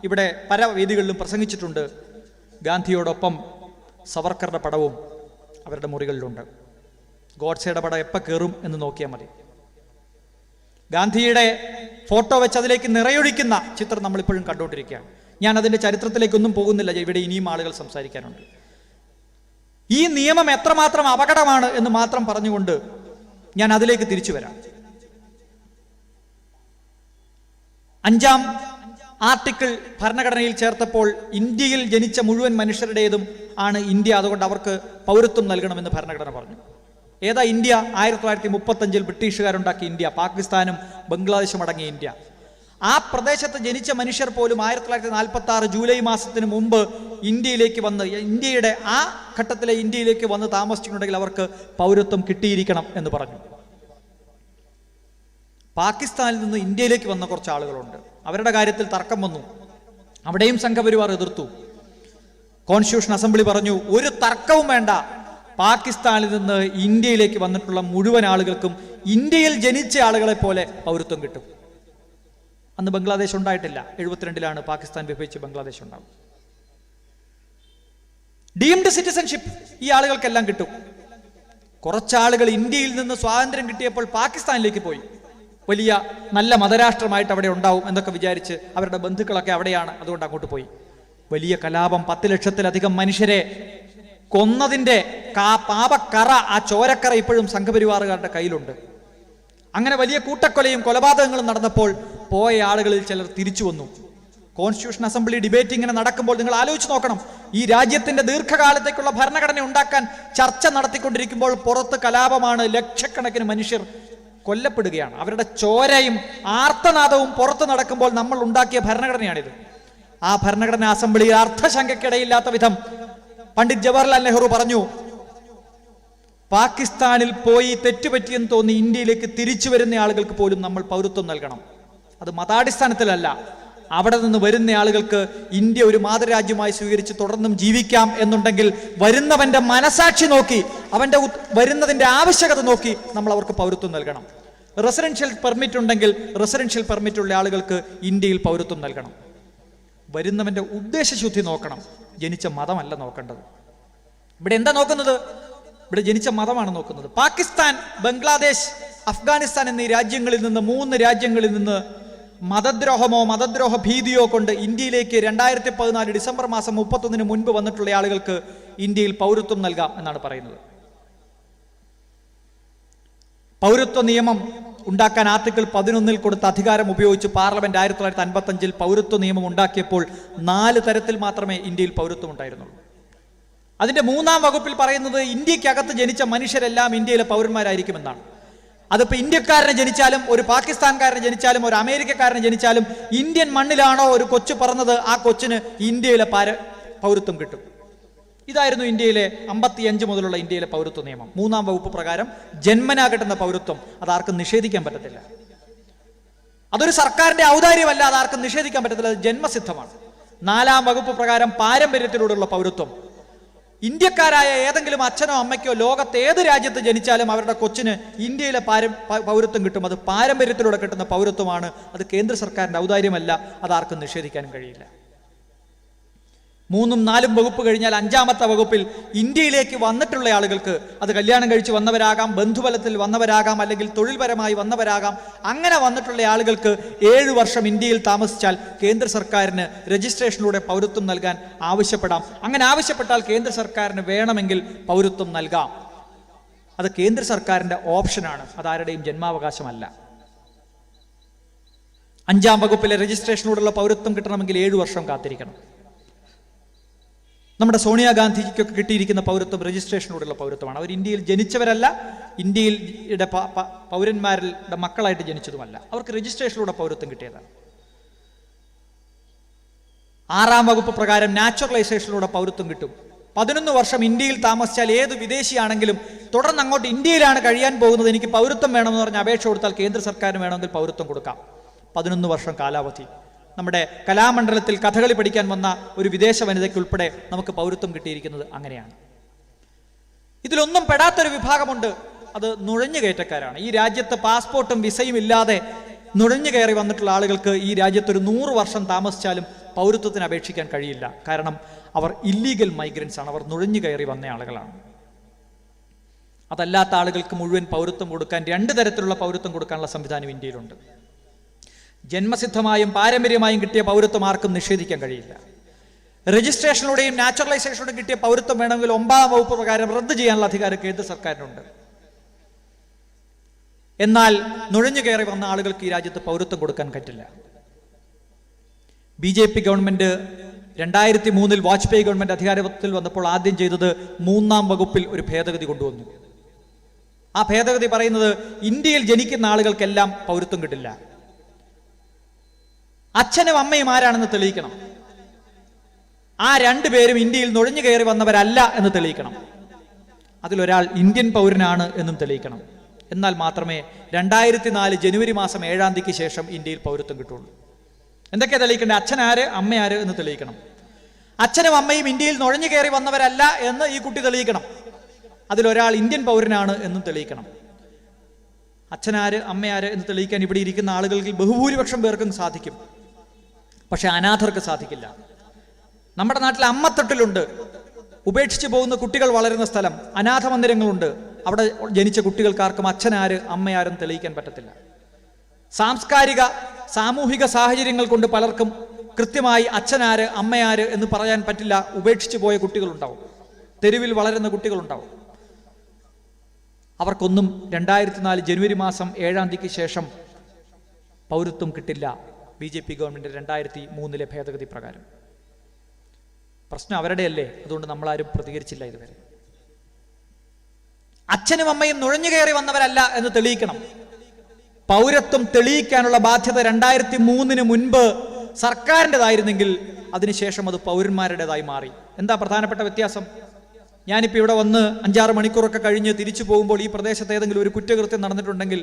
ഇവിടെ പല വേദികളിലും പ്രസംഗിച്ചിട്ടുണ്ട്. ഗാന്ധിയോടൊപ്പം സവർക്കറുടെ പടവും അവരുടെ മുറികളിലുണ്ട്. ഗോഡ്സെയുടെ പടം എപ്പോൾ കയറും എന്ന് നോക്കിയാൽ മതി. ഗാന്ധിയുടെ ഫോട്ടോ വെച്ച് അതിലേക്ക് നിറയൊഴിക്കുന്ന ചിത്രം നമ്മളിപ്പോഴും കണ്ടുകൊണ്ടിരിക്കുകയാണ്. ഞാൻ അതിൻ്റെ ചരിത്രത്തിലേക്കൊന്നും പോകുന്നില്ല, ഇവിടെ ഇനിയും ആളുകൾ സംസാരിക്കാനുണ്ട്. ഈ നിയമം എത്രമാത്രം അപകടമാണ് എന്ന് മാത്രം പറഞ്ഞുകൊണ്ട് ഞാൻ അതിലേക്ക് തിരിച്ചു വരാം. 5-ാം ആർട്ടിക്കിൾ ഭരണഘടനയിൽ ചേർത്തപ്പോൾ ഇന്ത്യയിൽ ജനിച്ച മുഴുവൻ മനുഷ്യരുടേതും ആണ് ഇന്ത്യ, അതുകൊണ്ട് അവർക്ക് പൗരത്വം നൽകണമെന്ന് ഭരണഘടന പറഞ്ഞു. ഏതാ ഇന്ത്യ? 1935 ബ്രിട്ടീഷുകാരുണ്ടാക്കിയ ഇന്ത്യ, പാകിസ്ഥാനും ബംഗ്ലാദേശും അടങ്ങിയ ഇന്ത്യ. ആ പ്രദേശത്ത് ജനിച്ച മനുഷ്യർ പോലും 1946 ജൂലൈ മാസത്തിന് മുമ്പ് ഇന്ത്യയിലേക്ക് വന്ന്, ഇന്ത്യയുടെ ആ ഘട്ടത്തിലെ ഇന്ത്യയിലേക്ക് വന്ന് താമസിച്ചിട്ടുണ്ടെങ്കിൽ അവർക്ക് പൗരത്വം കിട്ടിയിരിക്കണം എന്ന് പറഞ്ഞു. പാകിസ്ഥാനിൽ നിന്ന് ഇന്ത്യയിലേക്ക് വന്ന കുറച്ച് ആളുകളുണ്ട്, അവരുടെ കാര്യത്തിൽ തർക്കം വന്നു. അവിടെയും സംഘപരിവാർ എതിർത്തു. കോൺസ്റ്റിറ്റ്യൂഷൻ അസംബ്ലി പറഞ്ഞു, ഒരു തർക്കവും വേണ്ട, പാകിസ്ഥാനിൽ നിന്ന് ഇന്ത്യയിലേക്ക് വന്നിട്ടുള്ള മുഴുവൻ ആളുകൾക്കും ഇന്ത്യയിൽ ജനിച്ച ആളുകളെ പോലെ പൗരത്വം കിട്ടും. അന്ന് ബംഗ്ലാദേശ് ഉണ്ടായിട്ടില്ല, 72-ലാണ് പാകിസ്ഥാൻ വിഭജിച്ച് ബംഗ്ലാദേശ് ഉണ്ടാവും. ഡീംഡ് സിറ്റിസൺഷിപ്പ് ഈ ആളുകൾക്കെല്ലാം കിട്ടും. കുറച്ചാളുകൾ ഇന്ത്യയിൽ നിന്ന് സ്വാതന്ത്ര്യം കിട്ടിയപ്പോൾ പാകിസ്ഥാനിലേക്ക് പോയി. വലിയ നല്ല മതരാഷ്ട്രമായിട്ട് അവിടെ ഉണ്ടാവും എന്നൊക്കെ വിചാരിച്ച് അവരുടെ ബന്ധുക്കളൊക്കെ അവിടെയാണ്, അതുകൊണ്ട് അങ്ങോട്ട് പോയി. വലിയ കലാപം, 10 ലക്ഷത്തിലധികം മനുഷ്യരെ കൊന്നതിൻ്റെ പാപക്കറ, ആ ചോരക്കറ ഇപ്പോഴും സംഘപരിവാറുകാരുടെ കയ്യിലുണ്ട്. അങ്ങനെ വലിയ കൂട്ടക്കൊലയും കൊലപാതകങ്ങളും നടന്നപ്പോൾ പോയ ആളുകളിൽ ചിലർ തിരിച്ചു വന്നു. കോൺസ്റ്റിറ്റ്യൂഷൻ അസംബ്ലി ഡിബേറ്റ് ഇങ്ങനെ നടക്കുമ്പോൾ നിങ്ങൾ ആലോചിച്ച് നോക്കണം, ഈ രാജ്യത്തിന്റെ ദീർഘകാലത്തേക്കുള്ള ഭരണഘടന ഉണ്ടാക്കാൻ ചർച്ച നടത്തിക്കൊണ്ടിരിക്കുമ്പോൾ പുറത്ത് കലാപമാണ്, ലക്ഷക്കണക്കിന് മനുഷ്യർ കൊല്ലപ്പെടുകയാണ്. അവരുടെ ചോരയും ആർത്തനാദവും പുറത്ത് നടക്കുമ്പോൾ നമ്മൾ ഉണ്ടാക്കിയ ഭരണഘടനയാണിത്. ആ ഭരണഘടനാ അസംബ്ലിയിൽ അർത്ഥശങ്കയ്ക്കിടയില്ലാത്ത വിധം പണ്ഡിറ്റ് ജവഹർലാൽ നെഹ്റു പറഞ്ഞു, പാകിസ്ഥാനിൽ പോയി തെറ്റുപറ്റിയെന്ന് തോന്നി ഇന്ത്യയിലേക്ക് തിരിച്ചു വരുന്ന ആളുകൾക്ക് പോലും നമ്മൾ പൗരത്വം നൽകണം. അത് മതാടിസ്ഥാനത്തിലല്ല, അവിടെ നിന്ന് വരുന്ന ആളുകൾക്ക് ഇന്ത്യ ഒരു മാതൃരാജ്യമായി സ്വീകരിച്ച് തുടർന്നും ജീവിക്കാം എന്നുണ്ടെങ്കിൽ വരുന്നവന്റെ മനസാക്ഷി നോക്കി, അവന്റെ വരുന്നതിന്റെ ആവശ്യകത നോക്കി നമ്മൾ അവർക്ക് പൗരത്വം നൽകണം. റെസിഡൻഷ്യൽ പെർമിറ്റ് ഉണ്ടെങ്കിൽ റെസിഡൻഷ്യൽ പെർമിറ്റ് ഉള്ള ആളുകൾക്ക് ഇന്ത്യയിൽ പൗരത്വം നൽകണം. വരുന്നവന്റെ ഉദ്ദേശശുദ്ധി നോക്കണം, ജനിച്ച മതമല്ല നോക്കേണ്ടത്. ഇവിടെ എന്താ നോക്കുന്നത്? ഇവിടെ ജനിച്ച മതമാണ് നോക്കുന്നത്. പാകിസ്ഥാൻ, ബംഗ്ലാദേശ്, അഫ്ഗാനിസ്ഥാൻ എന്നീ രാജ്യങ്ങളിൽ നിന്ന്, 3 രാജ്യങ്ങളിൽ നിന്ന് മതദ്രോഹമോ മതദ്രോഹ ഭീതിയോ കൊണ്ട് ഇന്ത്യയിലേക്ക് 2014 ഡിസംബർ മാസം 31 മുൻപ് വന്നിട്ടുള്ള ആളുകൾക്ക് ഇന്ത്യയിൽ പൗരത്വം നൽകാം എന്നാണ് പറയുന്നത്. പൗരത്വ നിയമം ഉണ്ടാക്കാൻ ആർട്ടിക്കിൾ 11 കൊടുത്ത അധികാരം ഉപയോഗിച്ച് പാർലമെന്റ് 1955 പൗരത്വ നിയമം ഉണ്ടാക്കിയപ്പോൾ 4 തരത്തിൽ മാത്രമേ ഇന്ത്യയിൽ പൗരത്വം ഉണ്ടായിരുന്നുള്ളൂ. അതിന്റെ 3-ാം വകുപ്പിൽ പറയുന്നത് ഇന്ത്യക്കകത്ത് ജനിച്ച മനുഷ്യരെല്ലാം ഇന്ത്യയിലെ പൗരന്മാരായിരിക്കുമെന്നാണ്. അതിപ്പോ ഇന്ത്യക്കാരനെ ജനിച്ചാലും ഒരു പാകിസ്ഥാൻകാരനെ ജനിച്ചാലും ഒരു അമേരിക്കക്കാരനെ ജനിച്ചാലും ഇന്ത്യൻ മണ്ണിലാണോ ഒരു കൊച്ചു പറഞ്ഞത്, ആ കൊച്ചിന് ഇന്ത്യയിലെ പൗരത്വം കിട്ടും. ഇതായിരുന്നു ഇന്ത്യയിലെ 55 മുതലുള്ള ഇന്ത്യയിലെ പൗരത്വ നിയമം. 3-ാം വകുപ്പ് പ്രകാരം ജന്മനാ കിട്ടുന്ന പൗരത്വം അതാർക്കും നിഷേധിക്കാൻ പറ്റത്തില്ല. അതൊരു സർക്കാരിന്റെ ഔദാര്യമല്ല, അതാർക്കും നിഷേധിക്കാൻ പറ്റത്തില്ല, അത് ജന്മസിദ്ധമാണ്. 4-ാം വകുപ്പ് പ്രകാരം പാരമ്പര്യത്തിലൂടെയുള്ള പൗരത്വം, ഇന്ത്യക്കാരായ ഏതെങ്കിലും അച്ഛനോ അമ്മയ്ക്കോ ലോകത്ത് ഏത് രാജ്യത്ത് ജനിച്ചാലും അവരുടെ കൊച്ചിന് ഇന്ത്യയിലെ പൗരത്വം കിട്ടും. അത് പാരമ്പര്യത്തിലൂടെ കിട്ടുന്ന പൗരത്വമാണ്. അത് കേന്ദ്ര സർക്കാരിന്റെ ഔദാര്യമല്ല, അതാർക്കും നിഷേധിക്കാനും കഴിയില്ല. 3ഉം 4ഉം വകുപ്പ് കഴിഞ്ഞാൽ 5-ാമത്തെ വകുപ്പിൽ ഇന്ത്യയിലേക്ക് വന്നിട്ടുള്ള ആളുകൾക്ക്, അത് കല്യാണം കഴിച്ച് വന്നവരാകാം, ബന്ധുബലത്തിൽ വന്നവരാകാം, അല്ലെങ്കിൽ തൊഴിൽപരമായി വന്നവരാകാം, അങ്ങനെ വന്നിട്ടുള്ള ആളുകൾക്ക് 7 വർഷം ഇന്ത്യയിൽ താമസിച്ചാൽ കേന്ദ്ര സർക്കാരിന് രജിസ്ട്രേഷനിലൂടെ പൗരത്വം നൽകാൻ ആവശ്യപ്പെടാം. അങ്ങനെ ആവശ്യപ്പെട്ടാൽ കേന്ദ്ര സർക്കാരിന് വേണമെങ്കിൽ പൗരത്വം നൽകാം. അത് കേന്ദ്ര സർക്കാരിന്റെ ഓപ്ഷനാണ്, അതാരുടെയും ജന്മാവകാശമല്ല. 5-ാം വകുപ്പിലെ രജിസ്ട്രേഷനിലൂടെയുള്ള പൗരത്വം കിട്ടണമെങ്കിൽ 7 വർഷം കാത്തിരിക്കണം. നമ്മുടെ സോണിയാഗാന്ധിജിക്കൊക്കെ കിട്ടിയിരിക്കുന്ന പൗരത്വം രജിസ്ട്രേഷനോടുള്ള പൗരത്വമാണ്. അവർ ഇന്ത്യയിൽ ജനിച്ചവരല്ല, ഇന്ത്യയുടെ പൗരന്മാരുടെ മക്കളായിട്ട് ജനിച്ചതുമല്ല, അവർക്ക് രജിസ്ട്രേഷനിലൂടെ പൗരത്വം കിട്ടിയതാണ്. 6-ാം വകുപ്പ് പ്രകാരം നാച്ചുറലൈസേഷനിലൂടെ പൗരത്വം കിട്ടും. 11 വർഷം ഇന്ത്യയിൽ താമസിച്ചാൽ ഏത് വിദേശിയാണെങ്കിലും തുടർന്ന് അങ്ങോട്ട് ഇന്ത്യയിലാണ് കഴിയാൻ പോകുന്നത്, എനിക്ക് പൗരത്വം വേണമെന്ന് പറഞ്ഞ് അപേക്ഷ കൊടുത്താൽ കേന്ദ്ര സർക്കാരിന് വേണമെങ്കിൽ പൗരത്വം കൊടുക്കാം. 11 വർഷം കാലാവധി. നമ്മുടെ കലാമണ്ഡലത്തിൽ കഥകളി പഠിക്കാൻ വന്ന ഒരു വിദേശ വനിതയ്ക്ക് ഉൾപ്പെടെ നമുക്ക് പൗരത്വം കിട്ടിയിരിക്കുന്നത് അങ്ങനെയാണ്. ഇതിലൊന്നും പെടാത്തൊരു വിഭാഗമുണ്ട്, അത് നുഴഞ്ഞുകയറ്റക്കാരാണ്. ഈ രാജ്യത്ത് പാസ്പോർട്ടും വിസയും ഇല്ലാതെ നുഴഞ്ഞു കയറി വന്നിട്ടുള്ള ആളുകൾക്ക് ഈ രാജ്യത്തൊരു 100 വർഷം താമസിച്ചാലും പൗരത്വത്തിന് അപേക്ഷിക്കാൻ കഴിയില്ല. കാരണം അവർ ഇല്ലീഗൽ മൈഗ്രൻസ് ആണ്, അവർ നുഴഞ്ഞു കയറി വന്ന ആളുകളാണ്. അതല്ലാത്ത ആളുകൾക്ക് മുഴുവൻ പൗരത്വം കൊടുക്കാൻ 2 തരത്തിലുള്ള പൗരത്വം കൊടുക്കാനുള്ള സംവിധാനം ഇന്ത്യയിലുണ്ട്. ജന്മസിദ്ധമായും പാരമ്പര്യമായും കിട്ടിയ പൗരത്വം ആർക്കും നിഷേധിക്കാൻ കഴിയില്ല. രജിസ്ട്രേഷനിലൂടെയും നാച്ചുറലൈസേഷനിലൂടെയും കിട്ടിയ പൗരത്വം വേണമെങ്കിൽ 9-ാം വകുപ്പ് പ്രകാരം റദ്ദ് ചെയ്യാനുള്ള അധികാരം കേന്ദ്ര സർക്കാരിനുണ്ട്. എന്നാൽ നുഴഞ്ഞു കയറി വന്ന ആളുകൾക്ക് ഈ രാജ്യത്ത് പൗരത്വം കൊടുക്കാൻ പറ്റില്ല. BJP ഗവൺമെന്റ് 2003 വാജ്പേയി ഗവൺമെന്റ് അധികാരത്തിൽ വന്നപ്പോൾ ആദ്യം ചെയ്തത് 3-ാം വകുപ്പിൽ ഒരു ഭേദഗതി കൊണ്ടുവന്നു. ആ ഭേദഗതി പറയുന്നത് ഇന്ത്യയിൽ ജനിക്കുന്ന ആളുകൾക്കെല്ലാം പൗരത്വം കിട്ടില്ല, അച്ഛനും അമ്മയും ആരാണെന്ന് തെളിയിക്കണം, ആ 2 പേരും ഇന്ത്യയിൽ നുഴഞ്ഞു കയറി വന്നവരല്ല എന്ന് തെളിയിക്കണം, അതിലൊരാൾ ഇന്ത്യൻ പൗരനാണ് എന്നും തെളിയിക്കണം. എന്നാൽ മാത്രമേ 2004 ജനുവരി മാസം 7-ാം തീയതിക്ക് ശേഷം ഇന്ത്യയിൽ പൗരത്വം കിട്ടുള്ളൂ. എന്തൊക്കെയാ തെളിയിക്കേണ്ടത്? അച്ഛനാര് അമ്മയാര് എന്ന് തെളിയിക്കണം. അച്ഛനും അമ്മയും ഇന്ത്യയിൽ നുഴഞ്ഞു കയറി വന്നവരല്ല എന്ന് ഈ കുട്ടി തെളിയിക്കണം, അതിലൊരാൾ ഇന്ത്യൻ പൗരനാണ് എന്നും തെളിയിക്കണം. അച്ഛനാര് അമ്മയാര് എന്ന് തെളിയിക്കാൻ ഇവിടെ ഇരിക്കുന്ന ആളുകൾക്ക് ബഹുഭൂരിപക്ഷം പേർക്കും സാധിക്കും, പക്ഷെ അനാഥർക്ക് സാധിക്കില്ല. നമ്മുടെ നാട്ടിൽ അമ്മത്തൊട്ടിലുണ്ട്, ഉപേക്ഷിച്ചു പോകുന്ന കുട്ടികൾ വളരുന്ന സ്ഥലം, അനാഥ മന്ദിരങ്ങളുണ്ട്. അവിടെ ജനിച്ച കുട്ടികൾക്കാർക്കും അച്ഛനാര് അമ്മയാരും തെളിയിക്കാൻ പറ്റത്തില്ല. സാംസ്കാരിക സാമൂഹിക സാഹചര്യങ്ങൾ കൊണ്ട് പലർക്കും കൃത്യമായി അച്ഛനാര് അമ്മയാര് എന്ന് പറയാൻ പറ്റില്ല. ഉപേക്ഷിച്ചു പോയ കുട്ടികളുണ്ടാവും, തെരുവിൽ വളരുന്ന കുട്ടികളുണ്ടാവും. അവർക്കൊന്നും 2004 ജനുവരി മാസം 7-ാം തീയതിക്ക് ശേഷം പൗരത്വം കിട്ടില്ല. BJP ഗവൺമെന്റ് 2003 ഭേദഗതി പ്രകാരം. പ്രശ്നം അവരുടെയല്ലേ, അതുകൊണ്ട് നമ്മളാരും പ്രതികരിച്ചില്ല ഇതുവരെ. അച്ഛനും അമ്മയും നുഴഞ്ഞു കയറി വന്നവരല്ല എന്ന് തെളിയിക്കണം. പൗരത്വം തെളിയിക്കാനുള്ള ബാധ്യത 2003 മുൻപ് സർക്കാരിൻ്റെതായിരുന്നെങ്കിൽ അതിനുശേഷം അത് പൗരന്മാരുടേതായി മാറി. എന്താ പ്രധാനപ്പെട്ട വ്യത്യാസം? ഞാനിപ്പോൾ ഇവിടെ വന്ന് 5-6 മണിക്കൂറൊക്കെ കഴിഞ്ഞ് തിരിച്ചു പോകുമ്പോൾ ഈ പ്രദേശത്ത് ഏതെങ്കിലും ഒരു കുറ്റകൃത്യം നടന്നിട്ടുണ്ടെങ്കിൽ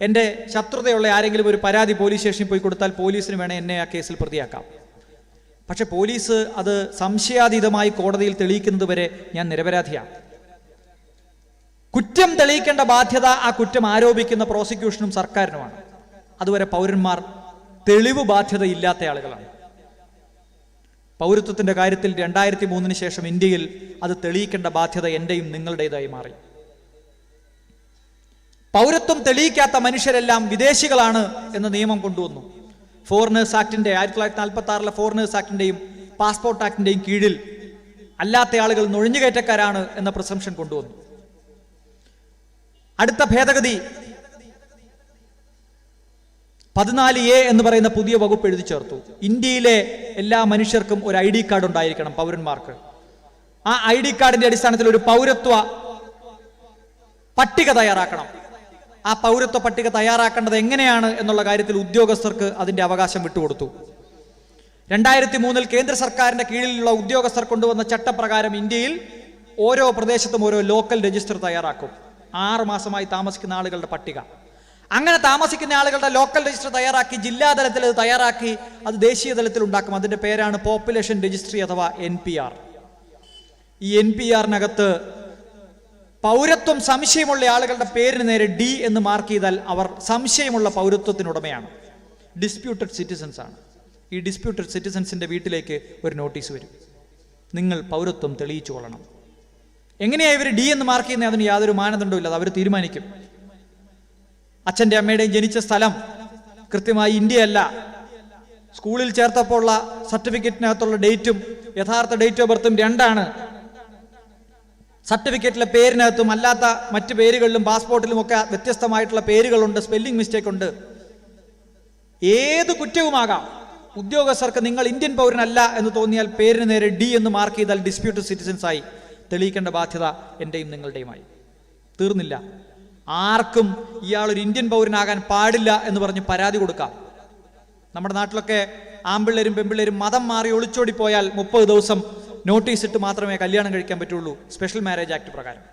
എൻ്റെ ശത്രുതയുള്ള ആരെങ്കിലും ഒരു പരാതി പോലീസ് സ്റ്റേഷനിൽ പോയി കൊടുത്താൽ പോലീസിന് വേണേൽ എന്നെ ആ കേസിൽ പ്രതിയാക്കാം. പക്ഷെ പോലീസ് അത് സംശയാതീതമായി കോടതിയിൽ തെളിയിക്കുന്നത് വരെ ഞാൻ നിരപരാധിയാണ്. കുറ്റം തെളിയിക്കേണ്ട ബാധ്യത ആ കുറ്റം ആരോപിക്കുന്ന പ്രോസിക്യൂഷനും സർക്കാരിനുമാണ്. അതുവരെ പൗരന്മാർ തെളിവ് ബാധ്യത ഇല്ലാത്ത ആളുകളാണ്. പൗരത്വത്തിന്റെ കാര്യത്തിൽ 2003 ശേഷം ഇന്ത്യയിൽ അത് തെളിയിക്കേണ്ട ബാധ്യത എന്റെയും നിങ്ങളുടേതായി മാറി. പൗരത്വം തെളിയിക്കാത്ത മനുഷ്യരെല്ലാം വിദേശികളാണ് എന്ന നിയമം കൊണ്ടുവന്നു. ഫോറിനേഴ്സ് ആക്ടിന്റെ 1946 ഫോറിനേഴ്സ് ആക്ടിന്റെയും പാസ്പോർട്ട് ആക്ടിന്റെയും കീഴിൽ അല്ലാത്ത ആളുകൾ നുഴഞ്ഞുകയറ്റക്കാരാണ് എന്ന പ്രിസംഷൻ കൊണ്ടുവന്നു. അടുത്ത ഭേദഗതി 14A എന്ന് പറയുന്ന പുതിയ വകുപ്പ് എഴുതി ചേർത്തു. ഇന്ത്യയിലെ എല്ലാ മനുഷ്യർക്കും ഒരു ID കാർഡ് ഉണ്ടായിരിക്കണം പൗരന്മാർക്ക്. ആ ID കാർഡിന്റെ അടിസ്ഥാനത്തിൽ ഒരു പൗരത്വ പട്ടിക തയ്യാറാക്കണം. ആ പൗരത്വ പട്ടിക തയ്യാറാക്കേണ്ടത് എങ്ങനെയാണ് എന്നുള്ള കാര്യത്തിൽ ഉദ്യോഗസ്ഥർക്ക് അതിന്റെ അവകാശം വിട്ടുകൊടുത്തു. 2003 കേന്ദ്ര സർക്കാരിന്റെ കീഴിലുള്ള ഉദ്യോഗസ്ഥർ കൊണ്ടുവന്ന ചട്ടപ്രകാരം ഇന്ത്യയിൽ ഓരോ പ്രദേശത്തും ഓരോ ലോക്കൽ രജിസ്റ്റർ തയ്യാറാക്കും. 6 മാസമായി താമസിക്കുന്ന ആളുകളുടെ പട്ടിക. അങ്ങനെ താമസിക്കുന്ന ആളുകളുടെ ലോക്കൽ രജിസ്റ്റർ തയ്യാറാക്കി ജില്ലാതലത്തിൽ അത് തയ്യാറാക്കി അത് ദേശീയ തലത്തിൽ ഉണ്ടാക്കും. അതിന്റെ പേരാണ് പോപ്പുലേഷൻ രജിസ്ട്രി അഥവാ NPR. ഈ NPR-നകത്ത് പൗരത്വം സംശയമുള്ള ആളുകളുടെ പേരിന് നേരെ D എന്ന് മാർക്ക് ചെയ്താൽ അവർ സംശയമുള്ള പൗരത്വത്തിനുടമയാണ്, ഡിസ്പ്യൂട്ടഡ് സിറ്റിസൺസ് ആണ്. ഈ ഡിസ്പ്യൂട്ടഡ് സിറ്റിസൺസിന്റെ വീട്ടിലേക്ക് ഒരു നോട്ടീസ് വരും, നിങ്ങൾ പൗരത്വം തെളിയിച്ചു കൊള്ളണം. എങ്ങനെയാ ഇവർ D എന്ന് മാർക്ക് ചെയ്യുന്നത്? അതിന് യാതൊരു മാനദണ്ഡവും ഇല്ല, അത് അവർ തീരുമാനിക്കും. അച്ഛൻ്റെ അമ്മയുടെയും ജനിച്ച സ്ഥലം കൃത്യമായി ഇന്ത്യയല്ല, സ്കൂളിൽ ചേർത്തപ്പോൾ ഉള്ള സർട്ടിഫിക്കറ്റിനകത്തുള്ള ഡേറ്റും യഥാർത്ഥ ഡേറ്റ് ഓഫ് ബർത്തും 2ആണ്. സർട്ടിഫിക്കറ്റിലെ പേരിനകത്തും അല്ലാത്ത മറ്റു പേരുകളിലും പാസ്പോർട്ടിലും ഒക്കെ വ്യത്യസ്തമായിട്ടുള്ള പേരുകളുണ്ട്, സ്പെല്ലിംഗ് മിസ്റ്റേക്ക് ഉണ്ട്. ഏത് കുറ്റവുമാകാം. ഉദ്യോഗസ്ഥർക്ക് നിങ്ങൾ ഇന്ത്യൻ പൗരനല്ല എന്ന് തോന്നിയാൽ പേരിന് നേരെ D എന്ന് മാർക്ക് ചെയ്താൽ ഡിസ്പ്യൂട്ടഡ് സിറ്റിസൺസ് ആയി. തെളിയിക്കേണ്ട ബാധ്യത എൻ്റെയും നിങ്ങളുടെയുമായി. തീർന്നില്ല. ആർക്കും ഇയാളൊരു ഇന്ത്യൻ പൗരനാകാൻ പാടില്ല എന്ന് പറഞ്ഞ് പരാതി കൊടുക്കാം. നമ്മുടെ നാട്ടിലൊക്കെ ആമ്പിള്ളേരും പെമ്പിള്ളേരും മതം മാറി ഒളിച്ചോടിപ്പോയാൽ 30 ദിവസം നോട്ടീസ് ഇട്ട് മാത്രമേ കല്യാണം കഴിക്കാൻ പറ്റുള്ളൂ സ്പെഷ്യൽ മാരേജ് ആക്ട് പ്രകാരം.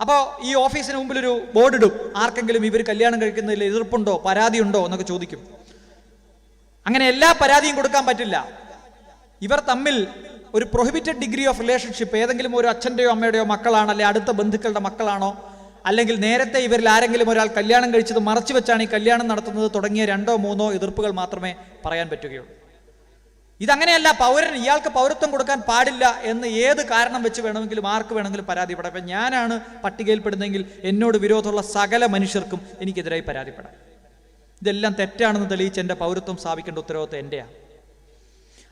അപ്പോൾ ഈ ഓഫീസിന് മുമ്പിൽ ഒരു ബോർഡ് ഇടും, ആർക്കെങ്കിലും ഇവർ കല്യാണം കഴിക്കുന്നതിൽ എതിർപ്പുണ്ടോ പരാതിയുണ്ടോ എന്നൊക്കെ ചോദിക്കും. അങ്ങനെ എല്ലാ പരാതിയും കൊടുക്കാൻ പറ്റില്ല. ഇവർ തമ്മിൽ ഒരു പ്രൊഹിബിറ്റഡ് ഡിഗ്രി ഓഫ് റിലേഷൻഷിപ്പ്, ഏതെങ്കിലും ഒരു അച്ഛൻ്റെയോ അമ്മയുടെയോ മക്കളാണോ, അല്ലെ അടുത്ത ബന്ധുക്കളുടെ മക്കളാണോ, അല്ലെങ്കിൽ നേരത്തെ ഇവരിൽ ആരെങ്കിലും ഒരാൾ കല്യാണം കഴിച്ചത് മറച്ചു വെച്ചാണ് ഈ കല്യാണം നടത്തുന്നത് തുടങ്ങിയ 2-3 എതിർപ്പുകൾ മാത്രമേ പറയാൻ പറ്റുകയുള്ളൂ. ഇതങ്ങനെയല്ല. പൗരൻ ഇയാൾക്ക് പൗരത്വം കൊടുക്കാൻ പാടില്ല എന്ന് ഏത് കാരണം വെച്ച് വേണമെങ്കിലും ആർക്ക് വേണമെങ്കിലും പരാതിപ്പെടാം. ഇപ്പം ഞാനാണ് പട്ടികയിൽപ്പെടുന്നതെങ്കിൽ എന്നോട് വിരോധമുള്ള സകല മനുഷ്യർക്കും എനിക്കെതിരായി പരാതിപ്പെടാം. ഇതെല്ലാം തെറ്റാണെന്ന് തെളിയിച്ച് എൻ്റെ പൗരത്വം സ്ഥാപിക്കേണ്ട ഉത്തരവാദിത്വം എൻ്റെയാണ്.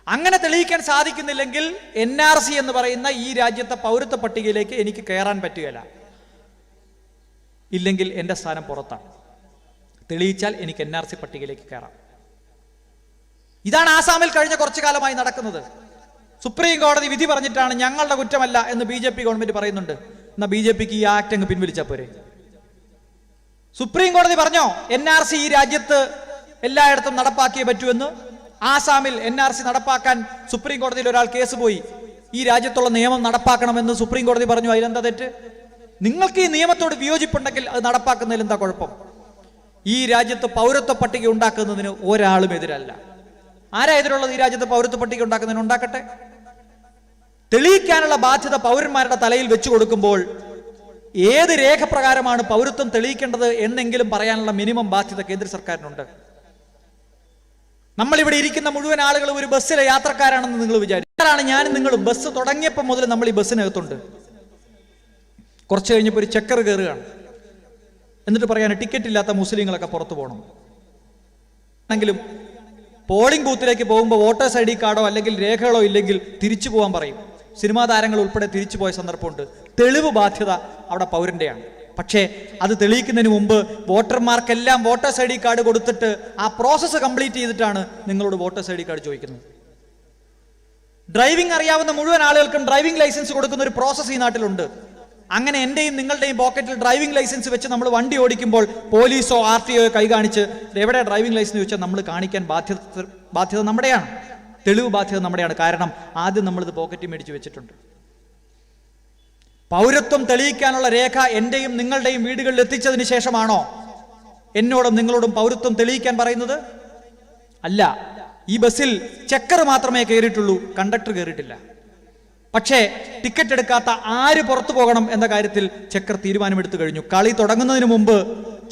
അങ്ങനെ തെളിയിക്കാൻ സാധിക്കുന്നില്ലെങ്കിൽ NRC എന്ന് പറയുന്ന ഈ രാജ്യത്തെ പൗരത്വ പട്ടികയിലേക്ക് എനിക്ക് കയറാൻ പറ്റുകയില്ല. ഇല്ലെങ്കിൽ എൻ്റെ സ്ഥാനം പുറത്താണ്. തെളിയിച്ചാൽ എനിക്ക് NRC പട്ടികയിലേക്ക് കയറാം. ഇതാണ് ആസാമിൽ കഴിഞ്ഞ കുറച്ചു കാലമായി നടക്കുന്നത്. സുപ്രീം കോടതി വിധി പറഞ്ഞിട്ടാണ് ഞങ്ങളുടെ കുറ്റമല്ല എന്ന് BJP ഗവൺമെന്റ് പറയുന്നുണ്ട്. എന്നാൽ BJPക്ക് ഈ ആക്ട് അങ്ങ് പിൻവലിച്ചാൽ പോരെ? സുപ്രീം കോടതി പറഞ്ഞോ NRC ഈ രാജ്യത്ത് എല്ലായിടത്തും നടപ്പാക്കിയേ പറ്റൂവെന്ന്? ആസാമിൽ NRC നടപ്പാക്കാൻ സുപ്രീം കോടതിയിൽ ഒരാൾ കേസ് പോയി. ഈ രാജ്യത്തുള്ള നിയമം നടപ്പാക്കണമെന്ന് സുപ്രീം കോടതി പറഞ്ഞു. അതിലെന്താ തെറ്റ്? നിങ്ങൾക്ക് ഈ നിയമത്തോട് വിയോജിപ്പുണ്ടെങ്കിൽ അത് നടപ്പാക്കുന്നതിൽ എന്താ കുഴപ്പം? ഈ രാജ്യത്ത് പൗരത്വ പട്ടിക ഉണ്ടാക്കുന്നതിന് ഒരാളും എതിരല്ല. ആരാ എതിരുള്ളത്? ഈ രാജ്യത്ത് പൗരത്വ പട്ടിക ഉണ്ടാക്കുന്നതിന് ഉണ്ടാക്കട്ടെ. തെളിയിക്കാനുള്ള ബാധ്യത പൗരന്മാരുടെ തലയിൽ വെച്ചു കൊടുക്കുമ്പോൾ ഏത് രേഖ പ്രകാരമാണ് പൗരത്വം തെളിയിക്കേണ്ടത് എന്നെങ്കിലും പറയാനുള്ള മിനിമം ബാധ്യത കേന്ദ്ര സർക്കാരിനുണ്ട്. നമ്മളിവിടെ ഇരിക്കുന്ന മുഴുവൻ ആളുകളും ഒരു ബസ്സിലെ യാത്രക്കാരാണെന്ന് നിങ്ങൾ വിചാരിച്ചാണ്. ഞാനും നിങ്ങളും ബസ് തുടങ്ങിയപ്പോൾ മുതൽ നമ്മൾ ഈ ബസ്സിനകത്തുണ്ട്. കുറച്ച് കഴിഞ്ഞപ്പോൾ ഒരു ചെക്കർ കയറുകയാണ്. എന്നിട്ട് പറയാണ് ടിക്കറ്റ് ഇല്ലാത്ത മുസ്ലിങ്ങളൊക്കെ പുറത്തു പോകണം. ആണെങ്കിലും പോളിംഗ് ബൂത്തിലേക്ക് പോകുമ്പോൾ വോട്ടേഴ്സ് ID കാർഡോ അല്ലെങ്കിൽ രേഖകളോ ഇല്ലെങ്കിൽ തിരിച്ചു പോകാൻ പറയും. സിനിമാ താരങ്ങൾ ഉൾപ്പെടെ തിരിച്ചു പോയ സന്ദർഭമുണ്ട്. തെളിവ് ബാധ്യത അവിടെ പൗരന്റെയാണ്. പക്ഷേ അത് തെളിയിക്കുന്നതിന് മുമ്പ് വോട്ടർമാർക്കെല്ലാം വോട്ടേഴ്സ് ID കാർഡ് കൊടുത്തിട്ട് ആ പ്രോസസ്സ് കംപ്ലീറ്റ് ചെയ്തിട്ടാണ് നിങ്ങളോട് വോട്ടേഴ്സ് ID കാർഡ് ചോദിക്കുന്നത്. ഡ്രൈവിംഗ് അറിയാവുന്ന മുഴുവൻ ആളുകൾക്കും ഡ്രൈവിംഗ് ലൈസൻസ് കൊടുക്കുന്ന ഒരു പ്രോസസ്സ് ഈ നാട്ടിലുണ്ട്. അങ്ങനെ എൻ്റെയും നിങ്ങളുടെയും പോക്കറ്റിൽ ഡ്രൈവിംഗ് ലൈസൻസ് വെച്ച് നമ്മൾ വണ്ടി ഓടിക്കുമ്പോൾ പോലീസോ RTO കൈ കാണിച്ച് എവിടെ ഡ്രൈവിംഗ് ലൈസൻസ് ചോദിച്ചാൽ നമ്മൾ കാണിക്കാൻ ബാധ്യത നമ്മുടെയാണ്. തെളിവ് ബാധ്യത നമ്മുടെയാണ്. കാരണം ആദ്യം നമ്മളിത് പോക്കറ്റിൽ മേടിച്ച് വെച്ചിട്ടുണ്ട്. പൗരത്വം തെളിയിക്കാനുള്ള രേഖ എൻ്റെയും നിങ്ങളുടെയും വീടുകളിൽ എത്തിച്ചതിന് ശേഷമാണോ എന്നോടും നിങ്ങളോടും പൗരത്വം തെളിയിക്കാൻ പറയുന്നത്? അല്ല. ഈ ബസ്സിൽ ചെക്കർ മാത്രമേ കയറിയിട്ടുള്ളൂ, കണ്ടക്ടർ കയറിയിട്ടില്ല. പക്ഷേ ടിക്കറ്റ് എടുക്കാത്ത ആര് പുറത്തു പോകണം എന്ന കാര്യത്തിൽ ചെക്കർ തീരുമാനമെടുത്തു കഴിഞ്ഞു. കളി തുടങ്ങുന്നതിന് മുമ്പ്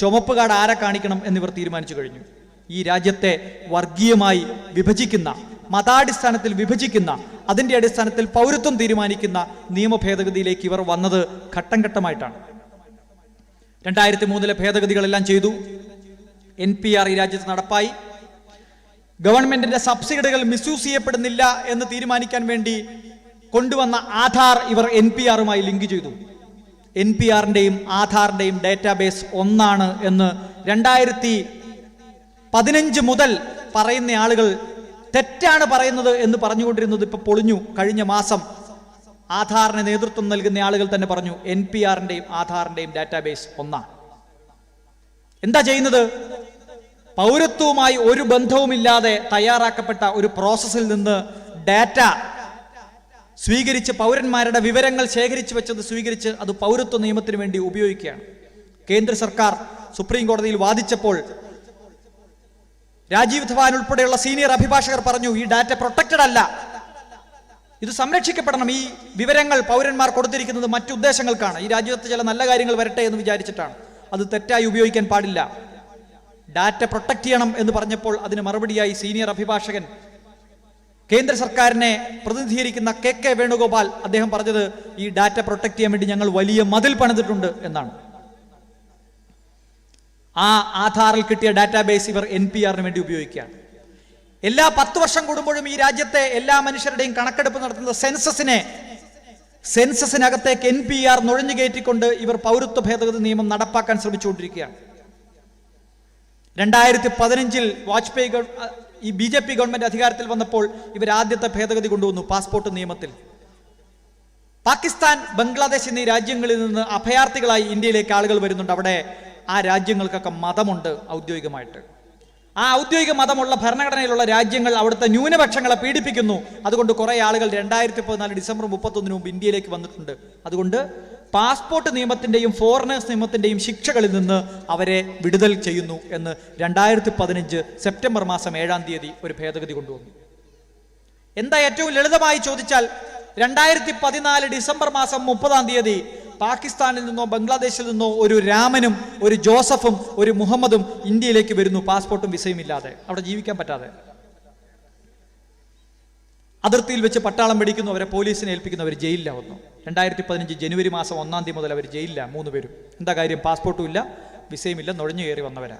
ചുമപ്പ് കാർഡ് ആരെ കാണിക്കണം എന്നിവർ തീരുമാനിച്ചു കഴിഞ്ഞു. ഈ രാജ്യത്തെ വർഗീയമായി വിഭജിക്കുന്ന, മതാടിസ്ഥാനത്തിൽ വിഭജിക്കുന്ന, അതിൻ്റെ അടിസ്ഥാനത്തിൽ പൗരത്വം തീരുമാനിക്കുന്ന നിയമ ഭേദഗതിയിലേക്ക് ഇവർ വന്നത് ഘട്ടം ഘട്ടമായിട്ടാണ്. 2003 ഭേദഗതികളെല്ലാം ചെയ്തു. NPR ഈ രാജ്യത്ത് നടപ്പായി. ഗവൺമെന്റിന്റെ സബ്സിഡികൾ മിസ്യൂസ് ചെയ്യപ്പെടുന്നില്ല എന്ന് തീരുമാനിക്കാൻ വേണ്ടി കൊണ്ടുവന്ന ആധാർ ഇവർ NPR-മായി ലിങ്ക് ചെയ്തു. NPR-ന്റെയും ആധാറിന്റെയും ഡേറ്റാബേസ് ഒന്നാണ് എന്ന് 2015 മുതൽ പറയുന്ന ആളുകൾ തെറ്റാണ് പറയുന്നത് എന്ന് പറഞ്ഞുകൊണ്ടിരുന്നത് ഇപ്പൊ പൊളിഞ്ഞു. കഴിഞ്ഞ മാസം ആധാറിന് നേതൃത്വം നൽകുന്ന ആളുകൾ തന്നെ പറഞ്ഞു NPR-ന്റെയും ആധാറിന്റെയും ഡാറ്റാബേസ് ഒന്നാണ്. എന്താ ചെയ്യുന്നത്? പൗരത്വവുമായി ഒരു ബന്ധവുമില്ലാതെ തയ്യാറാക്കപ്പെട്ട ഒരു പ്രോസസ്സിൽ നിന്ന് ഡാറ്റ സ്വീകരിച്ച്, പൗരന്മാരുടെ വിവരങ്ങൾ ശേഖരിച്ചു വെച്ചത് സ്വീകരിച്ച് അത് പൗരത്വ നിയമത്തിന് വേണ്ടി ഉപയോഗിക്കുകയാണ്. കേന്ദ്ര സർക്കാർ സുപ്രീം കോടതിയിൽ വാദിച്ചപ്പോൾ രാജീവ് ധവാൻ ഉൾപ്പെടെയുള്ള സീനിയർ അഭിഭാഷകർ പറഞ്ഞു ഈ ഡാറ്റ പ്രൊട്ടക്റ്റഡ് അല്ല, ഇത് സംരക്ഷിക്കപ്പെടണം. ഈ വിവരങ്ങൾ പൗരന്മാർ കൊടുത്തിരിക്കുന്നത് മറ്റു ഉദ്ദേശങ്ങൾക്കാണ്, ഈ രാജ്യത്ത് ചില നല്ല കാര്യങ്ങൾ വരട്ടെ എന്ന് വിചാരിച്ചിട്ടാണ്, അത് തെറ്റായി ഉപയോഗിക്കാൻ പാടില്ല, ഡാറ്റ പ്രൊട്ടക്ട് ചെയ്യണം എന്ന് പറഞ്ഞപ്പോൾ അതിന് മറുപടിയായി സീനിയർ അഭിഭാഷകൻ കേന്ദ്ര സർക്കാരിനെ പ്രതിനിധീകരിക്കുന്ന KK വേണുഗോപാൽ അദ്ദേഹം പറഞ്ഞത് ഈ ഡാറ്റ പ്രൊട്ടക്ട് ചെയ്യാൻ വേണ്ടി ഞങ്ങൾ വലിയ മതിൽ പണിതിട്ടുണ്ട് എന്നാണ്. ആ ആധാറിൽ കിട്ടിയ ഡാറ്റാബേസ് ഇവർ NPR-ന് വേണ്ടി ഉപയോഗിക്കുകയാണ്. എല്ലാ 10 വർഷം കൂടുമ്പോഴും ഈ രാജ്യത്തെ എല്ലാ മനുഷ്യരുടെയും കണക്കെടുപ്പ് നടത്തുന്ന സെൻസസിനകത്തേക്ക് NPR നുഴഞ്ഞു കയറ്റിക്കൊണ്ട് ഇവർ പൗരത്വ ഭേദഗതി നിയമം നടപ്പാക്കാൻ ശ്രമിച്ചുകൊണ്ടിരിക്കുകയാണ്. 2015 വാജ്പേയി ഈ BJP ഗവൺമെന്റ് അധികാരത്തിൽ വന്നപ്പോൾ ഇവർ ആദ്യത്തെ ഭേദഗതി കൊണ്ടുവന്നു പാസ്പോർട്ട് നിയമത്തിൽ. പാകിസ്ഥാൻ, ബംഗ്ലാദേശ് എന്നീ രാജ്യങ്ങളിൽ നിന്ന് അഭയാർത്ഥികളായി ഇന്ത്യയിലേക്ക് ആളുകൾ വരുന്നുണ്ട്. അവിടെ ആ രാജ്യങ്ങൾക്കൊക്കെ മതമുണ്ട് ഔദ്യോഗികമായിട്ട്. ആ ഔദ്യോഗിക മതമുള്ള ഭരണഘടനയിലുള്ള രാജ്യങ്ങൾ അവിടുത്തെ ന്യൂനപക്ഷങ്ങളെ പീഡിപ്പിക്കുന്നു. അതുകൊണ്ട് കുറെ ആളുകൾ 2014 ഡിസംബർ 31 മുമ്പ് ഇന്ത്യയിലേക്ക് വന്നിട്ടുണ്ട്. അതുകൊണ്ട് പാസ്പോർട്ട് നിയമത്തിന്റെയും ഫോറിനേഴ്സ് നിയമത്തിന്റെയും ശിക്ഷകളിൽ നിന്ന് അവരെ വിടുതൽ ചെയ്യുന്നു എന്ന് 2015 സെപ്റ്റംബർ മാസം 7-ാം തീയതി ഒരു ഭേദഗതി കൊണ്ടുവന്നു. എന്താ ഏറ്റവും ലളിതമായി ചോദിച്ചാൽ 2014 ഡിസംബർ മാസം 30-ാം തീയതി പാകിസ്ഥാനിൽ നിന്നോ ബംഗ്ലാദേശിൽ നിന്നോ ഒരു രാമനും ഒരു ജോസഫും ഒരു മുഹമ്മദും ഇന്ത്യയിലേക്ക് വരുന്നു, പാസ്പോർട്ടും വിസയും ഇല്ലാതെ, അവിടെ ജീവിക്കാൻ പറ്റാതെ. അതിർത്തിയിൽ വെച്ച് പട്ടാളം പിടിക്കുന്നു, അവരെ പോലീസിനെ ഏൽപ്പിക്കുന്നു, അവർ ജയിലിലാവുന്നു. 2015 ജനുവരി മാസം 1-ാം തീയതി മുതൽ അവർ ജയിലില്ല, 3 പേരും. എന്താ കാര്യം? പാസ്പോർട്ടും ഇല്ല, വിസയും ഇല്ല, നുഴഞ്ഞു കയറി വന്നവരാ.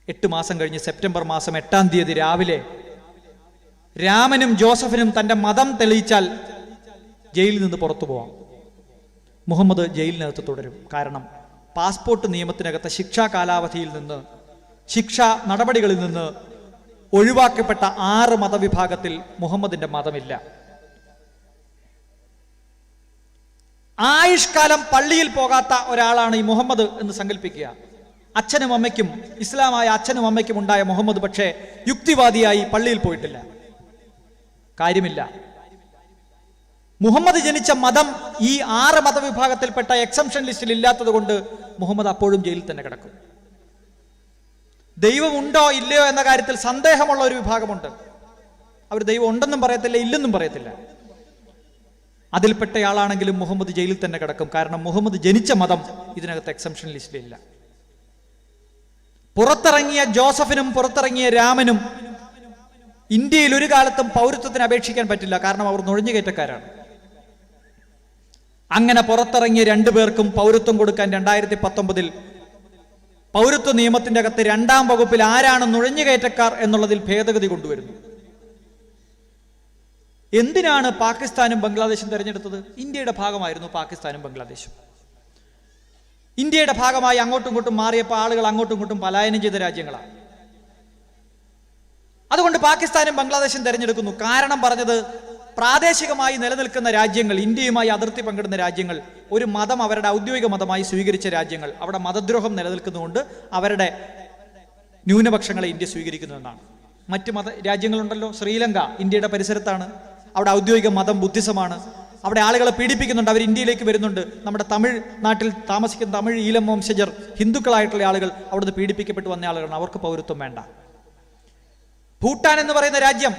8 മാസം കഴിഞ്ഞ് സെപ്റ്റംബർ മാസം 8-ാം തീയതി രാവിലെ രാമനും ജോസഫിനും തന്റെ മതം തെളിയിച്ചാൽ ജയിലിൽ നിന്ന് പുറത്തു പോവാം. മുഹമ്മദ് ജയിലിനകത്ത് തുടരും. കാരണം പാസ്പോർട്ട് നിയമത്തിനകത്തെ ശിക്ഷാ കാലാവധിയിൽ നിന്ന്, ശിക്ഷാ നടപടികളിൽ നിന്ന് ഒഴിവാക്കപ്പെട്ട 6 മതവിഭാഗത്തിൽ മുഹമ്മദിന്റെ മതമില്ല. ആയുഷ്കാലം പള്ളിയിൽ പോകാത്ത ഒരാളാണ് ഈ മുഹമ്മദ് എന്ന് സങ്കല്പിക്കുക. അച്ഛനും അമ്മയ്ക്കും, ഇസ്ലാമായ അച്ഛനും അമ്മയ്ക്കും ഉണ്ടായ മുഹമ്മദ് പക്ഷേ യുക്തിവാദിയായി പള്ളിയിൽ പോയിട്ടില്ല. കാര്യമില്ല. മുഹമ്മദ് ജനിച്ച മതം ഈ 6 മതവിഭാഗത്തിൽപ്പെട്ട എക്സംഷൻ ലിസ്റ്റിൽ ഇല്ലാത്തത് കൊണ്ട് മുഹമ്മദ് അപ്പോഴും ജയിലിൽ തന്നെ കിടക്കും. ദൈവമുണ്ടോ ഇല്ലയോ എന്ന കാര്യത്തിൽ സന്ദേഹമുള്ള ഒരു വിഭാഗമുണ്ട്. അവർ ദൈവം ഉണ്ടെന്നും പറയത്തില്ല, ഇല്ലെന്നും പറയത്തില്ല. അതിൽപ്പെട്ടയാളാണെങ്കിലും മുഹമ്മദ് ജയിലിൽ തന്നെ കിടക്കും. കാരണം മുഹമ്മദ് ജനിച്ച മതം ഇതിനകത്ത് എക്സംഷൻ ലിസ്റ്റിലില്ല. പുറത്തിറങ്ങിയ ജോസഫിനും പുറത്തിറങ്ങിയ രാമനും ഇന്ത്യയിൽ ഒരു കാലത്തും പൗരത്വത്തിന് അപേക്ഷിക്കാൻ പറ്റില്ല. കാരണം അവർ നുഴഞ്ഞുകയറ്റക്കാരാണ്. അങ്ങനെ പുറത്തിറങ്ങിയ 2 പേർക്കും പൗരത്വം കൊടുക്കാൻ 2019 പൗരത്വ നിയമത്തിന്റെ അകത്ത് 2-ാം വകുപ്പിൽ ആരാണ് നുഴഞ്ഞുകയറ്റക്കാർ എന്നുള്ളതിൽ ഭേദഗതി കൊണ്ടുവരുന്നു. എന്തിനാണ് പാകിസ്ഥാനും ബംഗ്ലാദേശും തിരഞ്ഞെടുത്തത്? ഇന്ത്യയുടെ ഭാഗമായിരുന്നു പാകിസ്ഥാനും ബംഗ്ലാദേശും. ഇന്ത്യയുടെ ഭാഗമായി അങ്ങോട്ടും ഇങ്ങോട്ടും മാറിയപ്പോൾ ആളുകൾ അങ്ങോട്ടും ഇങ്ങോട്ടും പലായനം ചെയ്ത രാജ്യങ്ങളാണ്. അതുകൊണ്ട് പാകിസ്ഥാനും ബംഗ്ലാദേശും തിരഞ്ഞെടുക്കുന്നു. കാരണം പറഞ്ഞത്, പ്രാദേശികമായി നിലനിൽക്കുന്ന രാജ്യങ്ങൾ, ഇന്ത്യയുമായി അതിർത്തി പങ്കിടുന്ന രാജ്യങ്ങൾ, ഒരു മതം അവരുടെ ഔദ്യോഗിക മതമായി സ്വീകരിച്ച രാജ്യങ്ങൾ, അവിടെ മതദ്രോഹം നിലനിൽക്കുന്നതുകൊണ്ട് അവരുടെ ന്യൂനപക്ഷങ്ങളെ ഇന്ത്യ സ്വീകരിക്കുന്നു എന്നാണ്. മറ്റ് രാജ്യങ്ങളുണ്ടല്ലോ, ശ്രീലങ്ക ഇന്ത്യയുടെ പരിസരത്താണ്, അവിടെ ഔദ്യോഗിക മതം ബുദ്ധിസമാണ്, അവിടെ ആളുകളെ പീഡിപ്പിക്കുന്നുണ്ട്, അവർ ഇന്ത്യയിലേക്ക് വരുന്നുണ്ട്. നമ്മുടെ തമിഴ് നാട്ടിൽ താമസിക്കുന്ന തമിഴ് ഈലം വംശജർ, ഹിന്ദുക്കളായിട്ടുള്ള ആളുകൾ അവിടുന്ന് പീഡിപ്പിക്കപ്പെട്ടു വന്ന ആളുകളാണ്, അവർക്ക് പൗരത്വം വേണ്ട. ഭൂട്ടാൻ എന്ന് പറയുന്ന രാജ്യം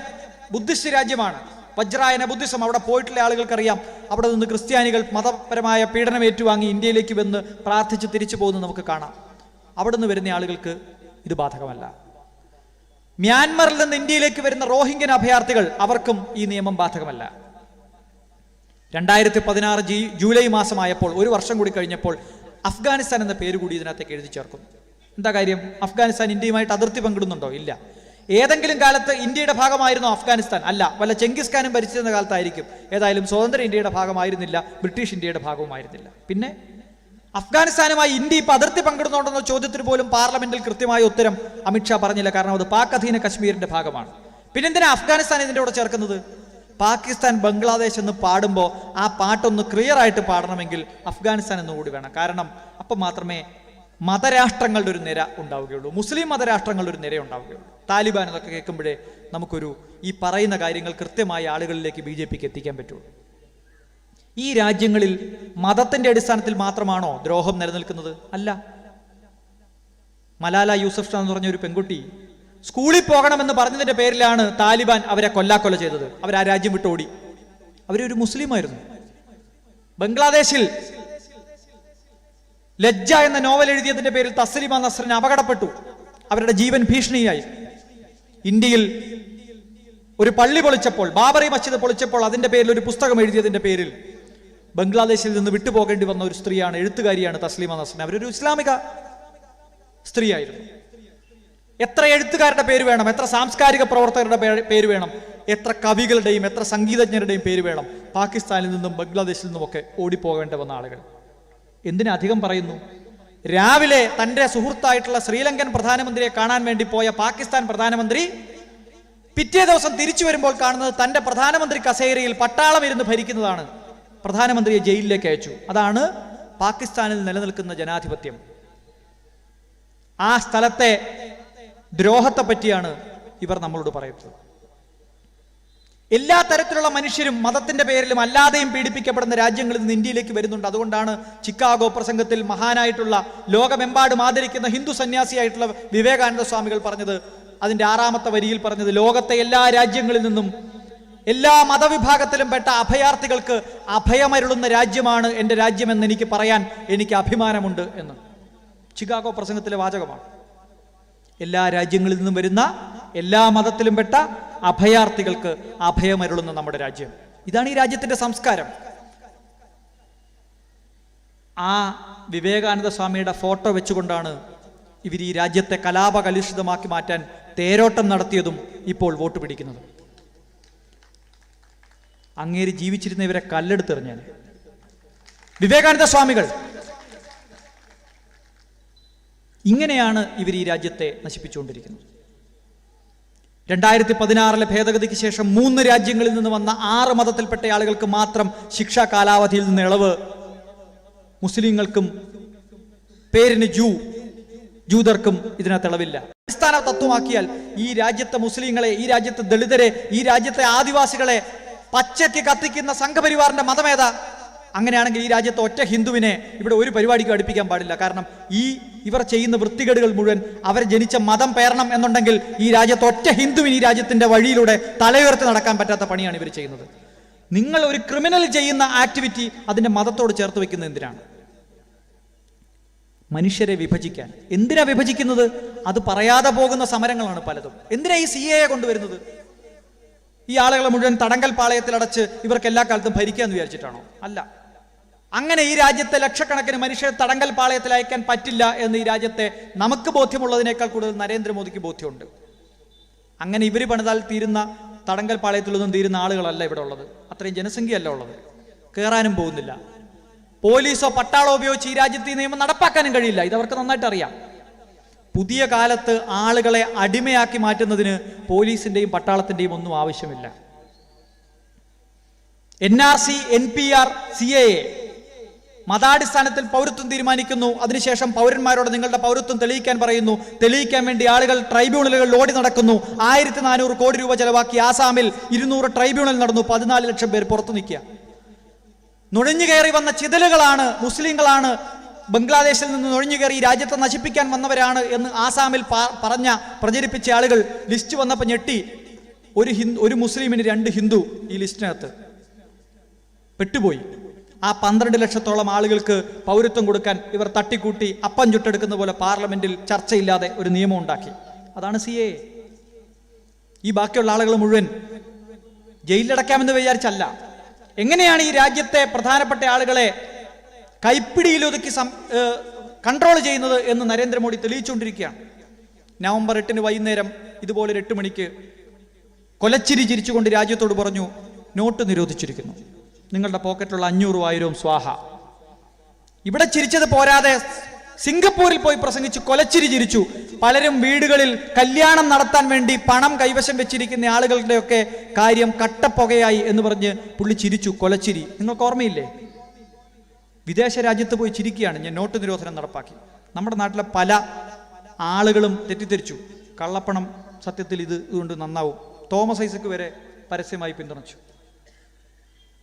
ബുദ്ധിസ്റ്റ് രാജ്യമാണ്, വജ്രായന ബുദ്ധിസം. അവിടെ പോയിട്ടുള്ള ആളുകൾക്കറിയാം, അവിടെ നിന്ന് ക്രിസ്ത്യാനികൾ മതപരമായ പീഡനം ഏറ്റുവാങ്ങി ഇന്ത്യയിലേക്ക് വന്ന് പ്രാർത്ഥിച്ച് തിരിച്ചു പോകുന്നത് നമുക്ക് കാണാം. അവിടെ നിന്ന് വരുന്ന ആളുകൾക്ക് ഇത് ബാധകമല്ല. മ്യാൻമറിൽ നിന്ന് ഇന്ത്യയിലേക്ക് വരുന്ന റോഹിംഗ്യൻ അഭയാർത്ഥികൾ, അവർക്കും ഈ നിയമം ബാധകമല്ല. 2016 ജൂലൈ മാസമായപ്പോൾ, ഒരു വർഷം കൂടി കഴിഞ്ഞപ്പോൾ, അഫ്ഗാനിസ്ഥാൻ എന്ന പേര് കൂടി ഇതിനകത്തേക്ക് എഴുതി ചേർക്കുന്നു. എന്താ കാര്യം? അഫ്ഗാനിസ്ഥാൻ ഇന്ത്യയുമായിട്ട് അതിർത്തി പങ്കിടുന്നുണ്ടോ? ഇല്ല. ഏതെങ്കിലും കാലത്ത് ഇന്ത്യയുടെ ഭാഗമായിരുന്നോ അഫ്ഗാനിസ്ഥാൻ? അല്ല. വല്ല ചെങ്കിസ് ഖാനും ഭരിച്ചിരുന്ന കാലത്തായിരിക്കും. ഏതായാലും സ്വതന്ത്ര ഇന്ത്യയുടെ ഭാഗമായിരുന്നില്ല, ബ്രിട്ടീഷ് ഇന്ത്യയുടെ ഭാഗവുമായിരുന്നില്ല. പിന്നെ അഫ്ഗാനിസ്ഥാനുമായി ഇന്ത്യ ഇപ്പം അതിർത്തി പങ്കിടുന്നുണ്ടെന്ന ചോദ്യത്തിന് പോലും പാർലമെന്റിൽ കൃത്യമായ ഉത്തരം അമിത്ഷാ പറഞ്ഞില്ല. കാരണം അത് പാക് അധീന കശ്മീരിന്റെ ഭാഗമാണ്. പിന്നെന്തിനാ അഫ്ഗാനിസ്ഥാൻ ഇതിൻ്റെ കൂടെ ചേർക്കുന്നത്? പാകിസ്ഥാൻ ബംഗ്ലാദേശ് എന്ന് പാടുമ്പോൾ ആ പാട്ടൊന്ന് ക്ലിയർ ആയിട്ട് പാടണമെങ്കിൽ അഫ്ഗാനിസ്ഥാൻ എന്നുകൂടി വേണം. കാരണം അപ്പം മാത്രമേ മതരാഷ്ട്രങ്ങളുടെ ഒരു നിര ഉണ്ടാവുകയുള്ളൂ, മുസ്ലിം മതരാഷ്ട്രങ്ങളുടെ ഒരു നിര ഉണ്ടാവുകയുള്ളൂ. താലിബാൻ എന്നൊക്കെ കേൾക്കുമ്പോഴേ നമുക്കൊരു ഈ പറയുന്ന കാര്യങ്ങൾ കൃത്യമായ ആളുകളിലേക്ക് BJPക്ക് എത്തിക്കാൻ പറ്റുള്ളൂ. ഈ രാജ്യങ്ങളിൽ മതത്തിന്റെ അടിസ്ഥാനത്തിൽ മാത്രമാണോ ദ്രോഹം നിലനിൽക്കുന്നത്? അല്ല. മലാല യൂസഫ് എന്ന് പറഞ്ഞ ഒരു പെൺകുട്ടി സ്കൂളിൽ പോകണമെന്ന് പറഞ്ഞതിന്റെ പേരിലാണ് താലിബാൻ അവരെ കൊല്ലാക്കൊല ചെയ്തത്. അവർ ആ രാജ്യം വിട്ടോടി. അവരൊരു മുസ്ലിമായിരുന്നു. ബംഗ്ലാദേശിൽ ലജ്ജ എന്ന നോവൽ എഴുതിയതിന്റെ പേരിൽ തസ്ലിമ നസ്റിന് അപകടപ്പെട്ടു, അവരുടെ ജീവൻ ഭീഷണിയായി. ഇന്ത്യയിൽ ഒരു പള്ളി പൊളിച്ചപ്പോൾ, ബാബറി മസ്ജിദ് പൊളിച്ചപ്പോൾ, അതിന്റെ പേരിൽ ഒരു പുസ്തകം എഴുതിയതിന്റെ പേരിൽ ബംഗ്ലാദേശിൽ നിന്ന് വിട്ടുപോകേണ്ടി വന്ന ഒരു സ്ത്രീയാണ്, എഴുത്തുകാരിയാണ് തസ്ലിമ നസ്റിൻ. അവരൊരു ഇസ്ലാമിക സ്ത്രീയായിരുന്നു. എത്ര എഴുത്തുകാരുടെ പേര് വേണം, എത്ര സാംസ്കാരിക പ്രവർത്തകരുടെ പേര് വേണം, എത്ര കവികളുടെയും എത്ര സംഗീതജ്ഞരുടെയും പേര് വേണം പാകിസ്ഥാനിൽ നിന്നും ബംഗ്ലാദേശിൽ നിന്നുമൊക്കെ ഓടിപ്പോകേണ്ടി വന്ന ആളുകൾ. എന്തിനധികം പറയുന്നു, രാവിലെ തൻ്റെ സുഹൃത്തായിട്ടുള്ള ശ്രീലങ്കൻ പ്രധാനമന്ത്രിയെ കാണാൻ വേണ്ടി പോയ പാകിസ്ഥാൻ പ്രധാനമന്ത്രി പിറ്റേ ദിവസം തിരിച്ചു വരുമ്പോൾ കാണുന്നത് തൻ്റെ പ്രധാനമന്ത്രി കസേരയിൽ പട്ടാളം ഇരുന്ന് ഭരിക്കുന്നതാണ്. പ്രധാനമന്ത്രിയെ ജയിലിലേക്ക് അയച്ചു. അതാണ് പാകിസ്ഥാനിൽ നിലനിൽക്കുന്ന ജനാധിപത്യം. ആ സ്ഥലത്തെ ദ്രോഹത്തെ പറ്റിയാണ് ഇവർ നമ്മളോട് പറയുന്നത്. എല്ലാ തരത്തിലുള്ള മനുഷ്യരും മതത്തിന്റെ പേരിലും അല്ലാതെയും പീഡിപ്പിക്കപ്പെടുന്ന രാജ്യങ്ങളിൽ നിന്ന് ഇന്ത്യയിലേക്ക് വരുന്നുണ്ട്. അതുകൊണ്ടാണ് ചിക്കാഗോ പ്രസംഗത്തിൽ മഹാനായിട്ടുള്ള, ലോകമെമ്പാടും ആദരിക്കുന്ന ഹിന്ദു സന്യാസിയായിട്ടുള്ള വിവേകാനന്ദ സ്വാമികൾ പറഞ്ഞത്, അതിന്റെ 6ാമത്തെ വരിയിൽ പറഞ്ഞത്, ലോകത്തെ എല്ലാ രാജ്യങ്ങളിൽ നിന്നും എല്ലാ മതവിഭാഗത്തിലും പെട്ട അഭയാർത്ഥികൾക്ക് അഭയമരുളുന്ന രാജ്യമാണ് എൻ്റെ രാജ്യമെന്ന് എനിക്ക് പറയാൻ എനിക്ക് അഭിമാനമുണ്ട് എന്ന്. ചിക്കാഗോ പ്രസംഗത്തിലെ വാചകമാണ്. എല്ലാ രാജ്യങ്ങളിൽ നിന്നും വരുന്ന എല്ലാ മതത്തിലും പെട്ട അഭയാർത്ഥികൾക്ക് അഭയമരുളുന്ന നമ്മുടെ രാജ്യം. ഇതാണ് ഈ രാജ്യത്തിന്റെ സംസ്കാരം. ആ വിവേകാനന്ദ സ്വാമിയുടെ ഫോട്ടോ വെച്ചുകൊണ്ടാണ് ഇവർ ഈ രാജ്യത്തെ കലാപകലുഷിതമാക്കി മാറ്റാൻ തേരോട്ടം നടത്തിയതും ഇപ്പോൾ വോട്ട് പിടിക്കുന്നതും. അങ്ങേര് ജീവിച്ചിരുന്ന ഇവരെ കല്ലെടുത്തെറിഞ്ഞാൽ. വിവേകാനന്ദ സ്വാമികൾ ഇങ്ങനെയാണ് ഇവർ ഈ രാജ്യത്തെ നശിപ്പിച്ചുകൊണ്ടിരിക്കുന്നത്. 2016 ഭേദഗതിക്ക് ശേഷം 3 രാജ്യങ്ങളിൽ നിന്ന് വന്ന 6 മതത്തിൽപ്പെട്ട ആളുകൾക്ക് മാത്രം ശിക്ഷാ കാലാവധിയിൽ നിന്ന് ഇളവ്. മുസ്ലിങ്ങൾക്കും പേരിന് ജൂതർക്കും ഇതിനകത്ത് ഇളവില്ല. അടിസ്ഥാന തത്വമാക്കിയാൽ ഈ രാജ്യത്തെ മുസ്ലിങ്ങളെ, ഈ രാജ്യത്തെ ദളിതരെ, ഈ രാജ്യത്തെ ആദിവാസികളെ പച്ചയ്ക്ക് കത്തിക്കുന്ന സംഘപരിവാറിന്റെ മതമേതാ? അങ്ങനെയാണെങ്കിൽ ഈ രാജ്യത്തെ ഒറ്റ ഹിന്ദുവിനെ ഇവിടെ ഒരു പരിപാടിക്ക് അടുപ്പിക്കാൻ പാടില്ല. കാരണം ഇവർ ചെയ്യുന്ന വൃത്തികേടുകൾ മുഴുവൻ അവർ ജനിച്ച മതം പേരണം എന്നുണ്ടെങ്കിൽ ഈ രാജ്യത്തെ ഒറ്റ ഹിന്ദുവിന് ഈ രാജ്യത്തിന്റെ വഴിയിലൂടെ തലയുയർത്തി നടക്കാൻ പറ്റാത്ത പണിയാണ് ഇവർ ചെയ്യുന്നത്. നിങ്ങൾ ഒരു ക്രിമിനൽ ചെയ്യുന്ന ആക്ടിവിറ്റി അതിന്റെ മതത്തോട് ചേർത്ത് വെക്കുന്നത് എന്തിനാണ്? മനുഷ്യരെ വിഭജിക്കാൻ. എന്തിനാ വിഭജിക്കുന്നത്? അത് പറയാതെ പോകുന്ന സമരങ്ങളാണ് പലതും. എന്തിനാ ഈ CAA കൊണ്ടുവരുന്നത്? ഈ ആളുകളെ മുഴുവൻ തടങ്കൽ പാളയത്തിൽ അടച്ച് ഇവർക്ക് എല്ലാ കാലത്തും ഭരിക്കാന്ന് വിചാരിച്ചിട്ടാണോ? അല്ല. അങ്ങനെ ഈ രാജ്യത്തെ ലക്ഷക്കണക്കിന് മനുഷ്യരെ തടങ്കൽ പാളയത്തിൽ അയക്കാൻ പറ്റില്ല എന്ന് ഈ രാജ്യത്തെ നമുക്ക് ബോധ്യമുള്ളതിനേക്കാൾ കൂടുതൽ നരേന്ദ്രമോദിക്ക് ബോധ്യമുണ്ട്. അങ്ങനെ ഇവർ പണിതാൽ തീരുന്ന തടങ്കൽ പാളയത്തിലൊന്നും തീരുന്ന ആളുകളല്ല ഇവിടെ ഉള്ളത്. അത്രയും ജനസംഖ്യയല്ല ഉള്ളത്. കയറാനും പോകുന്നില്ല. പോലീസോ പട്ടാളോ ഉപയോഗിച്ച് ഈ രാജ്യത്ത് ഈ നിയമം നടപ്പാക്കാനും കഴിയില്ല. ഇതവർക്ക് നന്നായിട്ട് അറിയാം. പുതിയ കാലത്ത് ആളുകളെ അടിമയാക്കി മാറ്റുന്നതിന് പോലീസിന്റെയും പട്ടാളത്തിന്റെയും ഒന്നും ആവശ്യമില്ല. NRC, NPR, CAA മതാടിസ്ഥാനത്തിൽ പൗരത്വം തീരുമാനിക്കുന്നു. അതിനുശേഷം പൗരന്മാരോട് നിങ്ങളുടെ പൗരത്വം തെളിയിക്കാൻ പറയുന്നു. തെളിയിക്കാൻ വേണ്ടി ആളുകൾ ട്രൈബ്യൂണലുകളിൽ ഓടി നടക്കുന്നു. 1400 കോടി രൂപ ചെലവാക്കി ആസാമിൽ 200 ട്രൈബ്യൂണൽ നടന്നു. 14 ലക്ഷം പേർ പുറത്തു നിൽക്കുക. നുഴഞ്ഞു കയറി വന്ന ചിതലുകളാണ്, മുസ്ലിങ്ങളാണ്, ബംഗ്ലാദേശിൽ നിന്ന് നുഴഞ്ഞു കയറി രാജ്യത്തെ നശിപ്പിക്കാൻ വന്നവരാണ് എന്ന് ആസാമിൽ പ്രചരിപ്പിച്ച ആളുകൾ ലിസ്റ്റ് വന്നപ്പോൾ ഞെട്ടി. ഒരു മുസ്ലിമിന് 2 ഹിന്ദു ഈ ലിസ്റ്റിനകത്ത് പെട്ടുപോയി. ആ 12 ലക്ഷത്തോളം ആളുകൾക്ക് പൗരത്വം കൊടുക്കാൻ ഇവർ തട്ടിക്കൂട്ടി അപ്പം ചുട്ടെടുക്കുന്ന പോലെ പാർലമെന്റിൽ ചർച്ചയില്ലാതെ ഒരു നിയമം ഉണ്ടാക്കി. അതാണ് CAA. ഈ ബാക്കിയുള്ള ആളുകൾ മുഴുവൻ ജയിലിലടക്കാമെന്ന് വിചാരിച്ചല്ല. എങ്ങനെയാണ് ഈ രാജ്യത്തെ പ്രധാനപ്പെട്ട ആളുകളെ കൈപ്പിടിയിലൊതുക്കി കൺട്രോൾ ചെയ്യുന്നത് എന്ന് നരേന്ദ്രമോദി തെളിയിച്ചുകൊണ്ടിരിക്കുകയാണ്. നവംബർ 8 വൈകുന്നേരം ഇതുപോലെ 8 മണിക്ക് കൊലച്ചിരി ചിരിച്ചുകൊണ്ട് രാജ്യത്തോട് പറഞ്ഞു, നോട്ട് നിരോധിച്ചിരിക്കുന്നു, നിങ്ങളുടെ പോക്കറ്റിലുള്ള 500 1000 സ്വാഹ. ഇവിടെ ചിരിച്ചത് പോരാതെ സിംഗപ്പൂരിൽ പോയി പ്രസംഗിച്ച് കൊലച്ചിരി ചിരിച്ചു. പലരും വീടുകളിൽ കല്യാണം നടത്താൻ വേണ്ടി പണം കൈവശം വെച്ചിരിക്കുന്ന ആളുകളുടെയൊക്കെ കാര്യം കട്ടപ്പുകയായി എന്ന് പറഞ്ഞ് പുള്ളി ചിരിച്ചു. കൊലച്ചിരി നിങ്ങൾക്ക് ഓർമ്മയില്ലേ? വിദേശ രാജ്യത്ത് പോയി ചിരിക്കുകയാണ്. ഞാൻ നോട്ട് നിരോധനം നടപ്പാക്കി. നമ്മുടെ നാട്ടിലെ പല ആളുകളും തെറ്റിദ്ധരിച്ചു. കള്ളപ്പണം സത്യത്തിൽ ഇതുകൊണ്ട് നന്നാവും. തോമസ് ഐസക് വരെ പരസ്യമായി പിന്തുണച്ചു.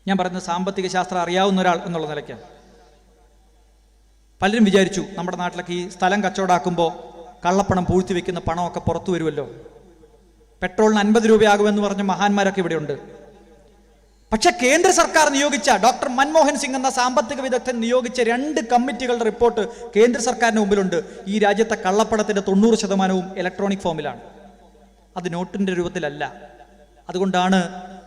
ഞാൻ പറയുന്നത് സാമ്പത്തിക ശാസ്ത്രം അറിയാവുന്ന ഒരാൾ എന്നുള്ള നിലയ്ക്കാണ്. പലരും വിചാരിച്ചു നമ്മുടെ നാട്ടിലൊക്കെ ഈ സ്ഥലം കച്ചവടമാക്കുമ്പോൾ കള്ളപ്പണം പൂഴ്ത്തി വെക്കുന്ന പണമൊക്കെ പുറത്തു വരുമല്ലോ, പെട്രോളിന് 50 രൂപയാകുമെന്ന് പറഞ്ഞ മഹാന്മാരൊക്കെ ഇവിടെയുണ്ട്. പക്ഷെ കേന്ദ്ര സർക്കാർ നിയോഗിച്ച ഡോക്ടർ മൻമോഹൻ സിംഗ് എന്ന സാമ്പത്തിക വിദഗ്ധൻ നിയോഗിച്ച 2 കമ്മിറ്റികളുടെ റിപ്പോർട്ട് കേന്ദ്ര സർക്കാരിന് മുമ്പിലുണ്ട്. ഈ രാജ്യത്തെ കള്ളപ്പണത്തിന്റെ 90% ഇലക്ട്രോണിക് ഫോമിലാണ്, അത് നോട്ടിന്റെ രൂപത്തിലല്ല. അതുകൊണ്ടാണ്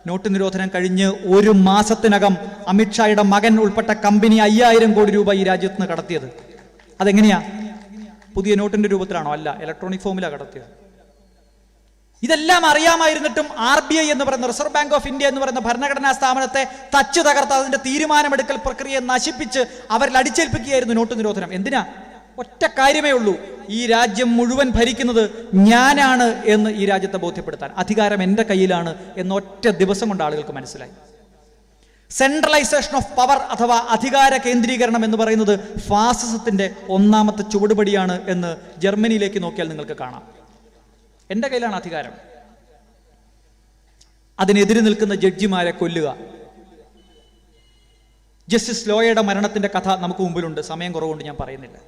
നോട്ട് നിരോധനം കഴിഞ്ഞ് 1 മാസത്തിനകം അമിത്ഷായുടെ മകൻ ഉൾപ്പെട്ട കമ്പനി 5000 കോടി രൂപ ഈ രാജ്യത്ത് നിന്ന് കടത്തിയത്. അതെങ്ങനെയാ? പുതിയ നോട്ടിന്റെ രൂപത്തിലാണോ? അല്ല, ഇലക്ട്രോണിക് ഫോമിലാണ് കടത്തിയത്. ഇതെല്ലാം അറിയാമായിരുന്നിട്ടും RBI എന്ന് പറയുന്ന റിസർവ് ബാങ്ക് ഓഫ് ഇന്ത്യ എന്ന് പറയുന്ന ഭരണഘടനാ സ്ഥാപനത്തെ തച്ചു തകർത്ത് അതിന്റെ തീരുമാനമെടുക്കൽ പ്രക്രിയയെ നശിപ്പിച്ച് അവരിൽ അടിച്ചേൽപ്പിക്കുകയായിരുന്നു നോട്ട് നിരോധനം. എന്തിനാ? ഒറ്റ കാര്യമേ ഉള്ളൂ, ഈ രാജ്യം മുഴുവൻ ഭരിക്കുന്നത് ഞാനാണ് എന്ന് ഈ രാജ്യത്തെ ബോധ്യപ്പെടുത്താൻ. അധികാരം എൻ്റെ കയ്യിലാണ് എന്ന് ഒറ്റ ദിവസം കൊണ്ട് ആളുകൾക്ക് മനസ്സിലായി. സെൻട്രലൈസേഷൻ ഓഫ് പവർ അഥവാ അധികാര കേന്ദ്രീകരണം എന്ന് പറയുന്നത് ഫാസിസത്തിന്റെ 1ാമത്തെ ചുവടുപടിയാണ് എന്ന് ജർമ്മനിയിലേക്ക് നോക്കിയാൽ നിങ്ങൾക്ക് കാണാം. എൻ്റെ കയ്യിലാണ് അധികാരം. അതിനെതിരെ നിൽക്കുന്ന ജഡ്ജിമാരെ കൊല്ലുക. ജസ്റ്റിസ് ലോയയുടെ മരണത്തിന്റെ കഥ നമുക്ക് മുമ്പിലുണ്ട്. സമയം കുറവുകൊണ്ട് ഞാൻ പറയുന്നില്ല.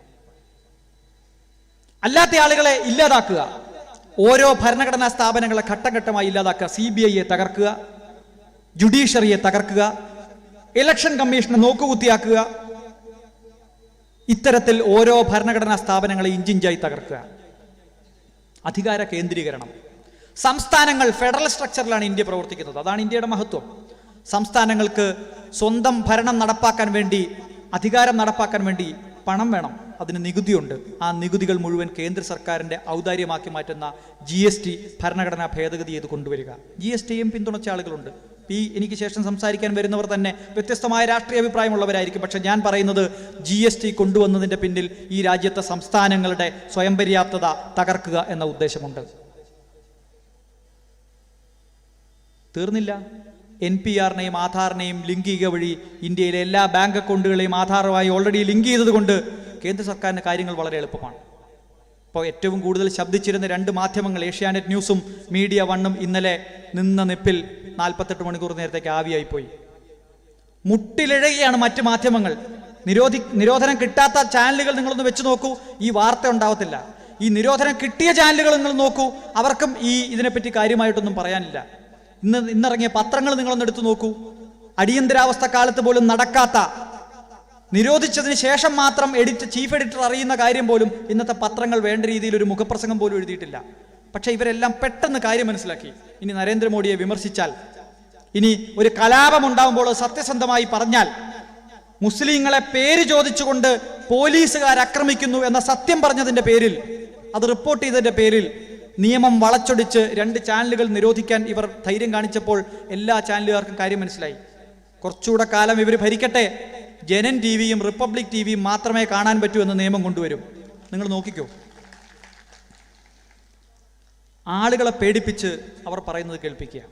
അല്ലാത്ത ആളുകളെ ഇല്ലാതാക്കുക. ഓരോ ഭരണഘടനാ സ്ഥാപനങ്ങളെ ഘട്ടം ഘട്ടമായി ഇല്ലാതാക്കുക. CBIയെ തകർക്കുക, ജുഡീഷ്യറിയെ തകർക്കുക, ഇലക്ഷൻ കമ്മീഷനെ നോക്കുകുത്തിയാക്കുക. ഇത്തരത്തിൽ ഓരോ ഭരണഘടനാ സ്ഥാപനങ്ങളെ ഇഞ്ചിഞ്ചായി തകർക്കുക. അധികാര കേന്ദ്രീകരണം. സംസ്ഥാനങ്ങൾ ഫെഡറൽ സ്ട്രക്ചറിലാണ് ഇന്ത്യ പ്രവർത്തിക്കുന്നത്. അതാണ് ഇന്ത്യയുടെ മഹത്വം. സംസ്ഥാനങ്ങൾക്ക് സ്വന്തം ഭരണം നടപ്പാക്കാൻ വേണ്ടി, അധികാരം നടപ്പാക്കാൻ വേണ്ടി പണം വേണം. അതിന് നികുതിയുണ്ട്. ആ നികുതികൾ മുഴുവൻ കേന്ദ്ര സർക്കാരിൻ്റെ ഔദാര്യമാക്കി മാറ്റുന്ന GST ഭരണഘടനാ ഭേദഗതി ചെയ്ത് കൊണ്ടുവരിക. GSTയും പിന്തുണച്ച ആളുകളുണ്ട്. എനിക്ക് ശേഷം സംസാരിക്കാൻ വരുന്നവർ തന്നെ വ്യത്യസ്തമായ രാഷ്ട്രീയ അഭിപ്രായമുള്ളവരായിരിക്കും. പക്ഷെ ഞാൻ പറയുന്നത് GST കൊണ്ടുവന്നതിൻ്റെ പിന്നിൽ ഈ രാജ്യത്തെ സംസ്ഥാനങ്ങളുടെ സ്വയം പര്യാപ്തത തകർക്കുക എന്ന ഉദ്ദേശമുണ്ട്. തീർന്നില്ല. NPR-നെയും ആധാറിനെയും ലിങ്ക് ചെയ്യുക വഴി ഇന്ത്യയിലെ എല്ലാ ബാങ്ക് അക്കൗണ്ടുകളെയും ആധാറുമായി ഓൾറെഡി ലിങ്ക് ചെയ്തതുകൊണ്ട് കേന്ദ്ര സർക്കാരിന് കാര്യങ്ങൾ വളരെ എളുപ്പമാണ്. ഇപ്പോൾ ഏറ്റവും കൂടുതൽ ശബ്ദിച്ചിരുന്ന 2 മാധ്യമങ്ങൾ, ഏഷ്യാനെറ്റ് ന്യൂസും മീഡിയ 1ഉം ഇന്നലെ നിന്ന നിപ്പിൽ 48 മണിക്കൂർ നേരത്തേക്ക് ആവിയായിപ്പോയി. മുട്ടിലിഴയുകയാണ് മറ്റ് മാധ്യമങ്ങൾ. നിരോധനം കിട്ടാത്ത ചാനലുകൾ നിങ്ങളൊന്ന് വെച്ച് നോക്കൂ, ഈ വാർത്ത ഉണ്ടാവത്തില്ല. ഈ നിരോധനം കിട്ടിയ ചാനലുകൾ നിങ്ങൾ നോക്കൂ, അവർക്കും ഇതിനെപ്പറ്റി കാര്യമായിട്ടൊന്നും പറയാനില്ല. ഇന്നിറങ്ങിയ പത്രങ്ങൾ നിങ്ങളൊന്ന് എടുത്തു നോക്കൂ. അടിയന്തരാവസ്ഥ കാലത്ത് പോലും നടക്കാത്ത, നിരോധിച്ചതിന് ശേഷം മാത്രം ചീഫ് എഡിറ്റർ അറിയുന്ന കാര്യം പോലും ഇന്നത്തെ പത്രങ്ങൾ വേണ്ട രീതിയിൽ ഒരു മുഖപ്രസംഗം പോലും എഴുതിയിട്ടില്ല. പക്ഷെ ഇവരെല്ലാം പെട്ടെന്ന് കാര്യം മനസ്സിലാക്കി. ഇനി നരേന്ദ്രമോദിയെ വിമർശിച്ചാൽ, ഇനി ഒരു കലാപം ഉണ്ടാകുമ്പോൾ സത്യസന്ധമായി പറഞ്ഞാൽ മുസ്ലിങ്ങളെ പേര് ചോദിച്ചുകൊണ്ട് പോലീസുകാർ ആക്രമിക്കുന്നു എന്ന സത്യം പറഞ്ഞതിന്റെ പേരിൽ, അത് റിപ്പോർട്ട് ചെയ്തതിന്റെ പേരിൽ നിയമം വളച്ചൊടിച്ച് 2 ചാനലുകൾ നിരോധിക്കാൻ ഇവർ ധൈര്യം കാണിച്ചപ്പോൾ എല്ലാ ചാനലുകാർക്കും കാര്യം മനസ്സിലായി. കുറച്ചുകൂടെ കാലം ഇവർ ഭരിക്കട്ടെ, ജനൻ ടിവിയും റിപ്പബ്ലിക് ടിവിയും മാത്രമേ കാണാൻ പറ്റൂ എന്ന നിയമം കൊണ്ടുവരും. നിങ്ങൾ നോക്കിക്കോ. ആളുകളെ പേടിപ്പിച്ച് അവർ പറയുന്നത് കേൾപ്പിക്കുക.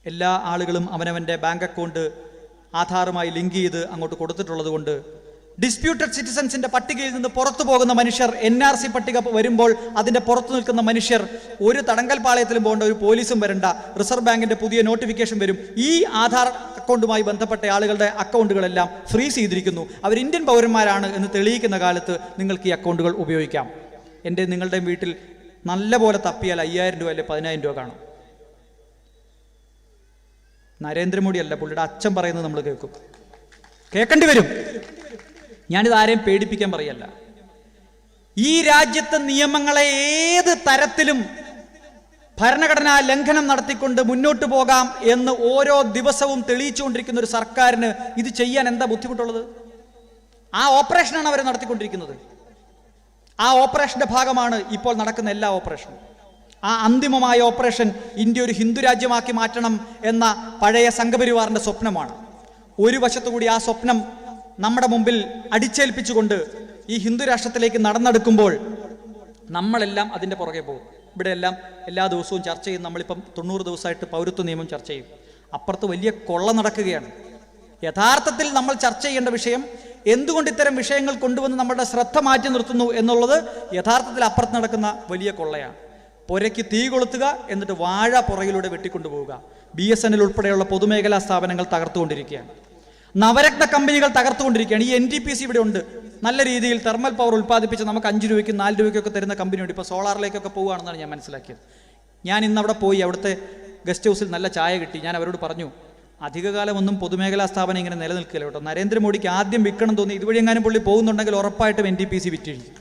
എല്ലാ ആളുകളും അവനവൻ്റെ ബാങ്ക് അക്കൗണ്ട് ആധാറുമായി ലിങ്ക് ചെയ്ത് അങ്ങോട്ട് കൊടുത്തിട്ടുള്ളത് കൊണ്ട് ഡിസ്പ്യൂട്ടഡ് സിറ്റിസൺസിന്റെ പട്ടികയിൽ നിന്ന് പുറത്തു പോകുന്ന മനുഷ്യർ, NRC പട്ടിക വരുമ്പോൾ അതിന്റെ പുറത്തു നിൽക്കുന്ന മനുഷ്യർ, ഒരു തടങ്കൽ പാളയത്തിലും പോകേണ്ട, ഒരു പോലീസും വരണ്ട, റിസർവ് ബാങ്കിന്റെ പുതിയ നോട്ടിഫിക്കേഷൻ വരും. ഈ ആധാർ അക്കൗണ്ടുമായി ബന്ധപ്പെട്ട ആളുകളുടെ അക്കൗണ്ടുകളെല്ലാം ഫ്രീസ് ചെയ്തിരിക്കുന്നു, അവർ ഇന്ത്യൻ പൗരന്മാരാണ് എന്ന് തെളിയിക്കുന്ന കാലത്ത് നിങ്ങൾക്ക് ഈ അക്കൗണ്ടുകൾ ഉപയോഗിക്കാം. നിങ്ങളുടെയും വീട്ടിൽ നല്ല പോലെ തപ്പിയാൽ 5000 രൂപ അല്ലെ 10,000 രൂപ കാണും. നരേന്ദ്രമോദി അല്ല, പുള്ളിയുടെ അച്ഛൻ പറയുന്നത് നമ്മൾ കേൾക്കേണ്ടി വരും. ഞാനിത് ആരെയും പേടിപ്പിക്കാൻ പറയല്ല. ഈ രാജ്യത്തെ നിയമങ്ങളെ ഏത് തരത്തിലും ഭരണഘടനാ ലംഘനം നടത്തിക്കൊണ്ട് മുന്നോട്ട് പോകാം എന്ന് ഓരോ ദിവസവും തെളിയിച്ചുകൊണ്ടിരിക്കുന്ന ഒരു സർക്കാരിന് ഇത് ചെയ്യാൻ എന്താ ബുദ്ധിമുട്ടുള്ളത്? ആ ഓപ്പറേഷനാണ് അവർ നടത്തിക്കൊണ്ടിരിക്കുന്നത്. ആ ഓപ്പറേഷന്റെ ഭാഗമാണ് ഇപ്പോൾ നടക്കുന്ന എല്ലാ ഓപ്പറേഷനും. ആ അന്തിമമായ ഓപ്പറേഷൻ ഇന്ത്യ ഒരു ഹിന്ദു രാജ്യമാക്കി മാറ്റണം എന്ന പഴയ സംഘപരിവാറിന്റെ സ്വപ്നമാണ്. ഒരു വശത്തുകൂടി ആ സ്വപ്നം നമ്മുടെ മുമ്പിൽ അടിച്ചേൽപ്പിച്ചുകൊണ്ട് ഈ ഹിന്ദു രാഷ്ട്രത്തിലേക്ക് നടന്നെടുക്കുമ്പോൾ നമ്മളെല്ലാം അതിൻ്റെ പുറകെ പോകും. ഇവിടെയെല്ലാം എല്ലാ ദിവസവും ചർച്ച ചെയ്യും. നമ്മളിപ്പം 90 ദിവസമായിട്ട് പൗരത്വ നിയമം ചർച്ച ചെയ്യും. അപ്പുറത്ത് വലിയ കൊള്ള നടക്കുകയാണ്. യഥാർത്ഥത്തിൽ നമ്മൾ ചർച്ച ചെയ്യേണ്ട വിഷയം എന്തുകൊണ്ട് ഇത്തരം വിഷയങ്ങൾ കൊണ്ടുവന്ന് നമ്മുടെ ശ്രദ്ധ മാറ്റി നിർത്തുന്നു എന്നുള്ളത് യഥാർത്ഥത്തിൽ അപ്പുറത്ത് നടക്കുന്ന വലിയ കൊള്ളയാണ്. പുരയ്ക്ക് തീ കൊളുത്തുക, എന്നിട്ട് വാഴ പുറകിലൂടെ വെട്ടിക്കൊണ്ടുപോവുക. BSNL ഉൾപ്പെടെയുള്ള പൊതുമേഖലാ സ്ഥാപനങ്ങൾ തകർത്തുകൊണ്ടിരിക്കുകയാണ്. നവരത്ന കമ്പനികൾ തകർത്തുകൊണ്ടിരിക്കുകയാണ്. ഈ NTPC ഇവിടെ ഉണ്ട്. നല്ല രീതിയിൽ തെർമൽ പവർ ഉൽപ്പാദിപ്പിച്ച് നമുക്ക് 5 രൂപയ്ക്കും 4 രൂപയ്ക്കൊക്കെ തരുന്ന കമ്പനിയുണ്ട്. ഇപ്പോൾ സോളാറിലേക്കൊക്കെ പോകുകയാണെന്നാണ് ഞാൻ മനസ്സിലാക്കിയത്. ഞാൻ ഇന്ന് അവിടെ പോയി, അവിടുത്തെ ഗസ്റ്റ് ഹൗസിൽ നല്ല ചായ കിട്ടി. ഞാൻ അവരോട് പറഞ്ഞു, അധികകാലമൊന്നും പൊതുമേഖലാ സ്ഥാപനം ഇങ്ങനെ നിലനിൽക്കില്ല കേട്ടോ. നരേന്ദ്രമോദിക്ക് ആദ്യം വിൽക്കണം തോന്നി, ഇതുവഴി എങ്ങാനും പുള്ളി പോകുന്നുണ്ടെങ്കിൽ ഉറപ്പായിട്ടും NTPC വിറ്റിഴിക്കും.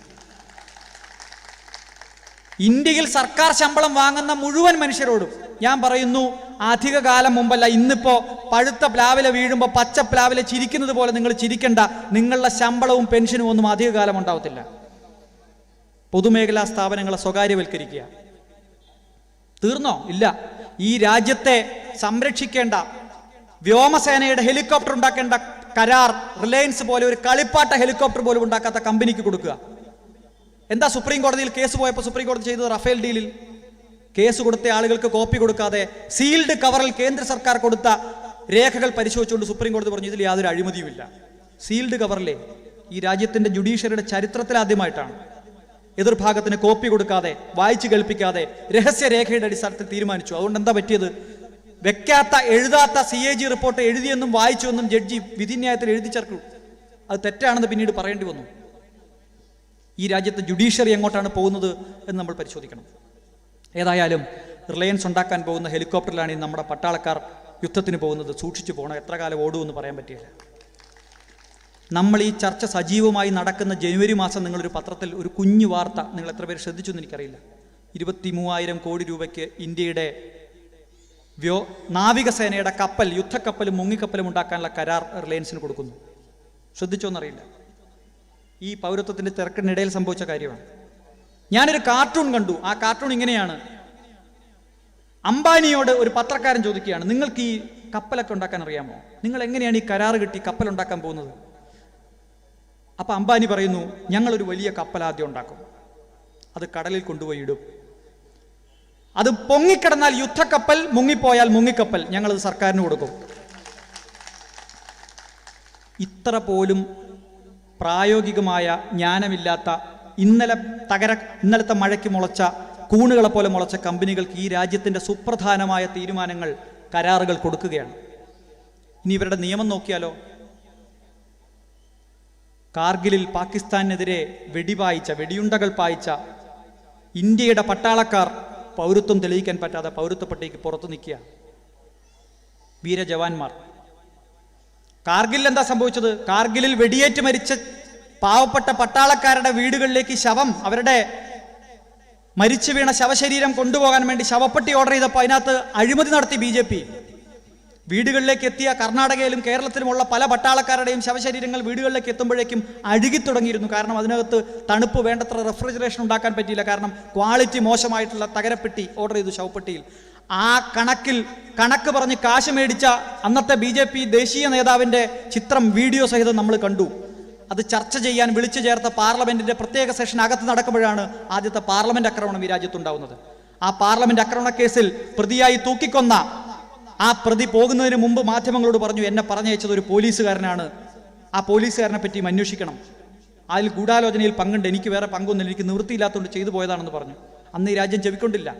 ഇന്ത്യയിൽ സർക്കാർ ശമ്പളം വാങ്ങുന്ന മുഴുവൻ മനുഷ്യരോടും ഞാൻ പറയുന്നു, അധികകാലം മുമ്പല്ല, ഇന്നിപ്പോ പഴുത്ത പ്ലാവില വീഴുമ്പോൾ പച്ച പ്ലാവില ചിരിക്കുന്നത് പോലെ നിങ്ങൾ ചിരിക്കണ്ട. നിങ്ങളുടെ ശമ്പളവും പെൻഷനും ഒന്നും അധികകാലം ഉണ്ടാവത്തില്ല. പൊതുമേഖലാ സ്ഥാപനങ്ങളെ സ്വകാര്യവൽക്കരിക്കുക. തീർന്നോ? ഇല്ല. ഈ രാജ്യത്തെ സംരക്ഷിക്കേണ്ട വ്യോമസേനയുടെ ഹെലികോപ്റ്റർ ഉണ്ടാക്കേണ്ട കരാർ റിലയൻസ് പോലെ ഒരു കളിപ്പാട്ട ഹെലികോപ്റ്റർ പോലും ഉണ്ടാക്കാത്ത കമ്പനിക്ക് കൊടുക്കുക. എന്താ സുപ്രീം കോടതിയിൽ കേസ് പോയപ്പോൾ സുപ്രീം കോടതി ചെയ്തത്? റഫേൽ ഡീലിൽ കേസ് കൊടുത്ത ആളുകൾക്ക് കോപ്പി കൊടുക്കാതെ സീൽഡ് കവറിൽ കേന്ദ്ര സർക്കാർ കൊടുത്ത രേഖകൾ പരിശോധിച്ചുകൊണ്ട് സുപ്രീം കോടതി പറഞ്ഞു ഇതിൽ യാതൊരു അഴിമതിയുമില്ല. സീൽഡ് കവറിലെ ഈ രാജ്യത്തിന്റെ ജുഡീഷ്യറിയുടെ ചരിത്രത്തിൽ ആദ്യമായിട്ടാണ് എതിർഭാഗത്തിന് കോപ്പി കൊടുക്കാതെ, വായിച്ചു കേൾപ്പിക്കാതെ രഹസ്യരേഖയുടെ അടിസ്ഥാനത്തിൽ തീരുമാനിച്ചു. അതുകൊണ്ട് എന്താ പറ്റിയത്? വെക്കാത്ത, എഴുതാത്ത CAG റിപ്പോർട്ട് എഴുതിയെന്നും വായിച്ചുവെന്നും ജഡ്ജി വിധിന്യായത്തിൽ എഴുതി ചേർക്കൂ. അത് തെറ്റാണെന്ന് പിന്നീട് പറയേണ്ടി വന്നു. ഈ രാജ്യത്തെ ജുഡീഷ്യറി എങ്ങോട്ടാണ് പോകുന്നത് എന്ന് നമ്മൾ പരിശോധിക്കണം. ഏതായാലും റിലയൻസ് ഉണ്ടാക്കാൻ പോകുന്ന ഹെലികോപ്റ്ററിലാണ് ഈ നമ്മുടെ പട്ടാളക്കാർ യുദ്ധത്തിന് പോകുന്നത്. സൂക്ഷിച്ചു പോകണം, എത്ര കാലം ഓടുമെന്ന് പറയാൻ പറ്റില്ല. നമ്മൾ ഈ ചർച്ച സജീവമായി നടക്കുന്ന ജനുവരി മാസം നിങ്ങളൊരു പത്രത്തിൽ ഒരു കുഞ്ഞു വാർത്ത, നിങ്ങൾ എത്ര പേര് ശ്രദ്ധിച്ചു എന്ന് എനിക്കറിയില്ല, 23,000 കോടി രൂപയ്ക്ക് ഇന്ത്യയുടെ നാവികസേനയുടെ കപ്പൽ, യുദ്ധക്കപ്പലും മുങ്ങിക്കപ്പലും ഉണ്ടാക്കാനുള്ള കരാർ റിലയൻസിന് കൊടുക്കുന്നു. ശ്രദ്ധിച്ചോന്നറിയില്ല. ഈ പൗരത്വത്തിൻ്റെ തിരക്കിനിടയിൽ സംഭവിച്ച കാര്യമാണ്. ഞാനൊരു കാർട്ടൂൺ കണ്ടു. ആ കാർട്ടൂൺ ഇങ്ങനെയാണ്. അംബാനിയോട് ഒരു പത്രക്കാരൻ ചോദിക്കുകയാണ്, നിങ്ങൾക്ക് ഈ കപ്പലൊക്കെ ഉണ്ടാക്കാൻ അറിയാമോ? നിങ്ങൾ എങ്ങനെയാണ് ഈ കരാർ കിട്ടി കപ്പൽ ഉണ്ടാക്കാൻ പോകുന്നത്? അപ്പം അംബാനി പറയുന്നു, ഞങ്ങളൊരു വലിയ കപ്പൽ ആദ്യം ഉണ്ടാക്കും, അത് കടലിൽ കൊണ്ടുപോയി ഇടും, അത് പൊങ്ങിക്കിടന്നാൽ യുദ്ധക്കപ്പൽ, മുങ്ങിപ്പോയാൽ മുങ്ങിക്കപ്പൽ, ഞങ്ങളത് സർക്കാരിന് കൊടുക്കും. ഇത്ര പോലും പ്രായോഗികമായ ജ്ഞാനമില്ലാത്ത, ഇന്നലത്തെ മഴയ്ക്ക് മുളച്ച കൂണുകളെ പോലെ മുളച്ച കമ്പനികൾക്ക് ഈ രാജ്യത്തിൻ്റെ സുപ്രധാനമായ തീരുമാനങ്ങൾ, കരാറുകൾ കൊടുക്കുകയാണ്. ഇനി ഇവരുടെ നിയമം നോക്കിയാലോ? കാർഗിലിൽ പാകിസ്ഥാനെതിരെ വെടിയുണ്ടകൾ പായിച്ച ഇന്ത്യയുടെ പട്ടാളക്കാർ പൗരത്വം തെളിയിക്കാൻ പറ്റാതെ പൗരത്വ പട്ടികയ്ക്ക് പുറത്തു നിൽക്കുക. വീരജവാന്മാർ. കാർഗിലിൽ എന്താ സംഭവിച്ചത്? കാർഗിലിൽ വെടിയേറ്റ് മരിച്ച പാവപ്പെട്ട പട്ടാളക്കാരുടെ വീടുകളിലേക്ക് ശവം, അവരുടെ മരിച്ചു വീണ ശവശരീരം കൊണ്ടുപോകാൻ വേണ്ടി ശവപ്പെട്ടി ഓർഡർ ചെയ്തപ്പോൾ അതിനകത്ത് അഴിമതി നടത്തി BJP. വീടുകളിലേക്ക് എത്തിയ കർണാടകയിലും കേരളത്തിലുമുള്ള പല പട്ടാളക്കാരുടെയും ശവശരീരങ്ങൾ വീടുകളിലേക്ക് എത്തുമ്പോഴേക്കും അഴുകി തുടങ്ങിയിരുന്നു. കാരണം അതിനകത്ത് തണുപ്പ് വേണ്ടത്ര റെഫ്രിജറേഷൻ ഉണ്ടാക്കാൻ പറ്റിയില്ല. കാരണം ക്വാളിറ്റി മോശമായിട്ടുള്ള തകരപ്പെട്ടി ഓർഡർ ചെയ്തു ശവപ്പെട്ടിയിൽ. ആ കണക്ക് പറഞ്ഞ് കാശ് മേടിച്ച അന്നത്തെ BJP ദേശീയ നേതാവിൻ്റെ ചിത്രം വീഡിയോ സഹിതം നമ്മൾ കണ്ടു. അത് ചർച്ച ചെയ്യാൻ വിളിച്ചു ചേർത്ത പാർലമെന്റിന്റെ പ്രത്യേക സെഷൻ അകത്ത് നടക്കുമ്പോഴാണ് ആദ്യത്തെ പാർലമെന്റ് ആക്രമണം ഈ രാജ്യത്തുണ്ടാവുന്നത്. ആ പാർലമെന്റ് ആക്രമണ കേസിൽ പ്രതിയായി തൂക്കിക്കൊന്ന ആ പ്രതി പോകുന്നതിന് മുമ്പ് മാധ്യമങ്ങളോട് പറഞ്ഞു, എന്നെ പറഞ്ഞയച്ചത് ഒരു പോലീസുകാരനാണ്, ആ പോലീസുകാരനെ പറ്റി അന്വേഷിക്കണം, അതിൽ ഗൂഢാലോചനയിൽ പങ്കുണ്ട്, എനിക്ക് വേറെ പങ്കൊന്നുമില്ല, എനിക്ക് നിവൃത്തിയില്ലാത്തതുകൊണ്ട് ചെയ്തു പോയതാണെന്ന് പറഞ്ഞു. അന്ന് ഈ രാജ്യം ചെവിക്കൊണ്ടില്ല.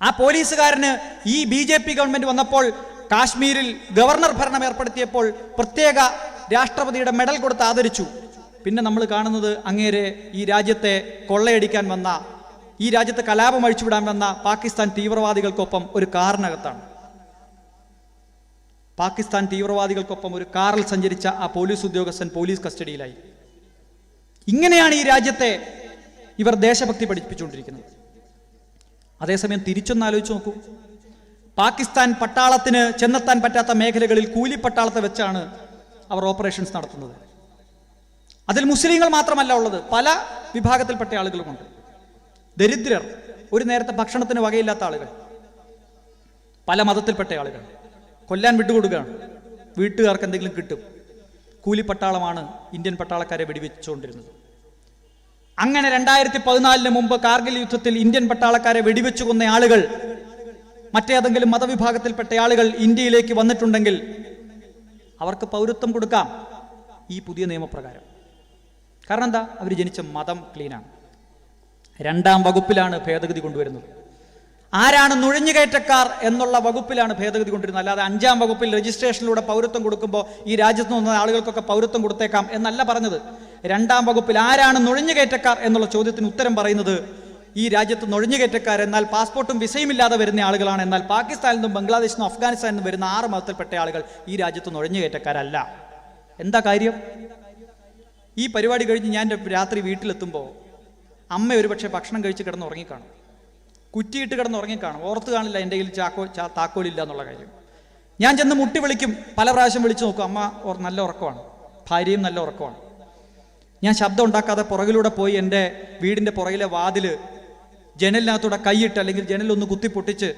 ആ പോലീസുകാരന് ഈ BJP ഗവൺമെന്റ് വന്നപ്പോൾ കാശ്മീരിൽ ഗവർണർ ഭരണം ഏർപ്പെടുത്തിയപ്പോൾ പ്രത്യേക രാഷ്ട്രപതിയുടെ മെഡൽ കൊടുത്ത് ആദരിച്ചു. പിന്നെ നമ്മൾ കാണുന്നത് അങ്ങേരെ ഈ രാജ്യത്തെ കൊള്ളയടിക്കാൻ വന്ന, ഈ രാജ്യത്തെ കലാപം അഴിച്ചുവിടാൻ വന്ന പാകിസ്ഥാൻ തീവ്രവാദികൾക്കൊപ്പം ഒരു കാറിനകത്താണ്. പാകിസ്ഥാൻ തീവ്രവാദികൾക്കൊപ്പം ഒരു കാറിൽ സഞ്ചരിച്ച ആ പോലീസ് ഉദ്യോഗസ്ഥൻ പോലീസ് കസ്റ്റഡിയിലായി. ഇങ്ങനെയാണ് ഈ രാജ്യത്തെ ഇവർ ദേശഭക്തി പഠിപ്പിച്ചുകൊണ്ടിരിക്കുന്നത്. അതേസമയം തിരിച്ചൊന്നാലോചിച്ച് നോക്കൂ. പാകിസ്ഥാൻ പട്ടാളത്തിന് ചെന്നെത്താൻ പറ്റാത്ത മേഖലകളിൽ കൂലിപ്പട്ടാളത്തെ വെച്ചാണ് അവർ ഓപ്പറേഷൻസ് നടത്തുന്നത്. അതിൽ മുസ്ലിങ്ങൾ മാത്രമല്ല ഉള്ളത്, പല വിഭാഗത്തിൽപ്പെട്ട ആളുകളുമുണ്ട്. ദരിദ്രർ, ഒരു നേരത്തെ ഭക്ഷണത്തിന് വകയില്ലാത്ത ആളുകൾ, പല മതത്തിൽപ്പെട്ട ആളുകൾ കൊല്ലാൻ വിട്ടുകൊടുക്കുകയാണ്. വീട്ടുകാർക്ക് എന്തെങ്കിലും കിട്ടും. കൂലിപ്പട്ടാളമാണ് ഇന്ത്യൻ പട്ടാളക്കാരെ വെടിവെച്ചുകൊണ്ടിരുന്നത്. അങ്ങനെ 2014 മുമ്പ് കാർഗിൽ യുദ്ധത്തിൽ ഇന്ത്യൻ പട്ടാളക്കാരെ വെടിവെച്ചു കൊന്ന ആളുകൾ, മറ്റേതെങ്കിലും മതവിഭാഗത്തിൽപ്പെട്ട ആളുകൾ ഇന്ത്യയിലേക്ക് വന്നിട്ടുണ്ടെങ്കിൽ അവർക്ക് പൗരത്വം കൊടുക്കാം ഈ പുതിയ നിയമപ്രകാരം. കാരണം എന്താ? അവർ ജനിച്ച മതം ക്ലീനാണ്. 2-ാം വകുപ്പിലാണ് ഭേദഗതി കൊണ്ടുവരുന്നത്. ആരാണ് നുഴഞ്ഞുകയറ്റക്കാർ എന്നുള്ള വകുപ്പിലാണ് ഭേദഗതി കൊണ്ടുവരുന്നത്. അല്ലാതെ 5-ാം വകുപ്പിൽ രജിസ്ട്രേഷനിലൂടെ പൗരത്വം കൊടുക്കുമ്പോൾ ഈ രാജ്യത്ത് നിന്ന് ആളുകൾക്കൊക്കെ പൗരത്വം കൊടുത്തേക്കാം എന്നല്ല പറഞ്ഞത്. 2-ാം വകുപ്പിൽ ആരാണ് നുഴഞ്ഞുകയറ്റക്കാർ എന്നുള്ള ചോദ്യത്തിന് ഉത്തരം പറയുന്നത്, ഈ രാജ്യത്ത് നുഴഞ്ഞുകയറ്റക്കാർ എന്നാൽ പാസ്പോർട്ടും വിസയും ഇല്ലാതെ വരുന്ന ആളുകളാണ്. എന്നാൽ പാകിസ്ഥാനിൽ നിന്നും ബംഗ്ലാദേശിൽ നിന്നും അഫ്ഗാനിസ്ഥാനിൽ നിന്നും വരുന്ന 6 മതത്തിൽപ്പെട്ട ആളുകൾ ഈ രാജ്യത്ത് നുഴഞ്ഞുകയറ്റക്കാരല്ല. എന്താ കാര്യം? ഈ പരിപാടി കഴിഞ്ഞ് ഞാൻ രാത്രി വീട്ടിലെത്തുമ്പോൾ അമ്മ ഒരുപക്ഷെ ഭക്ഷണം കഴിച്ച് കിടന്ന് ഉറങ്ങിക്കാണും, കുറ്റിയിട്ട് കിടന്ന് ഉറങ്ങിക്കാണും, ഓർത്ത് കാണില്ല എൻ്റെ കയ്യിൽ താക്കോലില്ല എന്നുള്ള കാര്യം. ഞാൻ ചെന്ന് മുട്ടി വിളിക്കും, പല പ്രാവശ്യം വിളിച്ചു നോക്കും. അമ്മ നല്ല ഉറക്കമാണ്, ഭാര്യയും നല്ല ഉറക്കമാണ്. ഞാൻ ശബ്ദം ഉണ്ടാക്കാതെ പുറകിലൂടെ പോയി എൻ്റെ വീടിൻ്റെ പുറകിലെ വാതിൽ ജനലിനകത്തൂടെ കൈയിട്ട് അല്ലെങ്കിൽ ജനലൊന്ന് കുത്തി പൊട്ടിച്ച്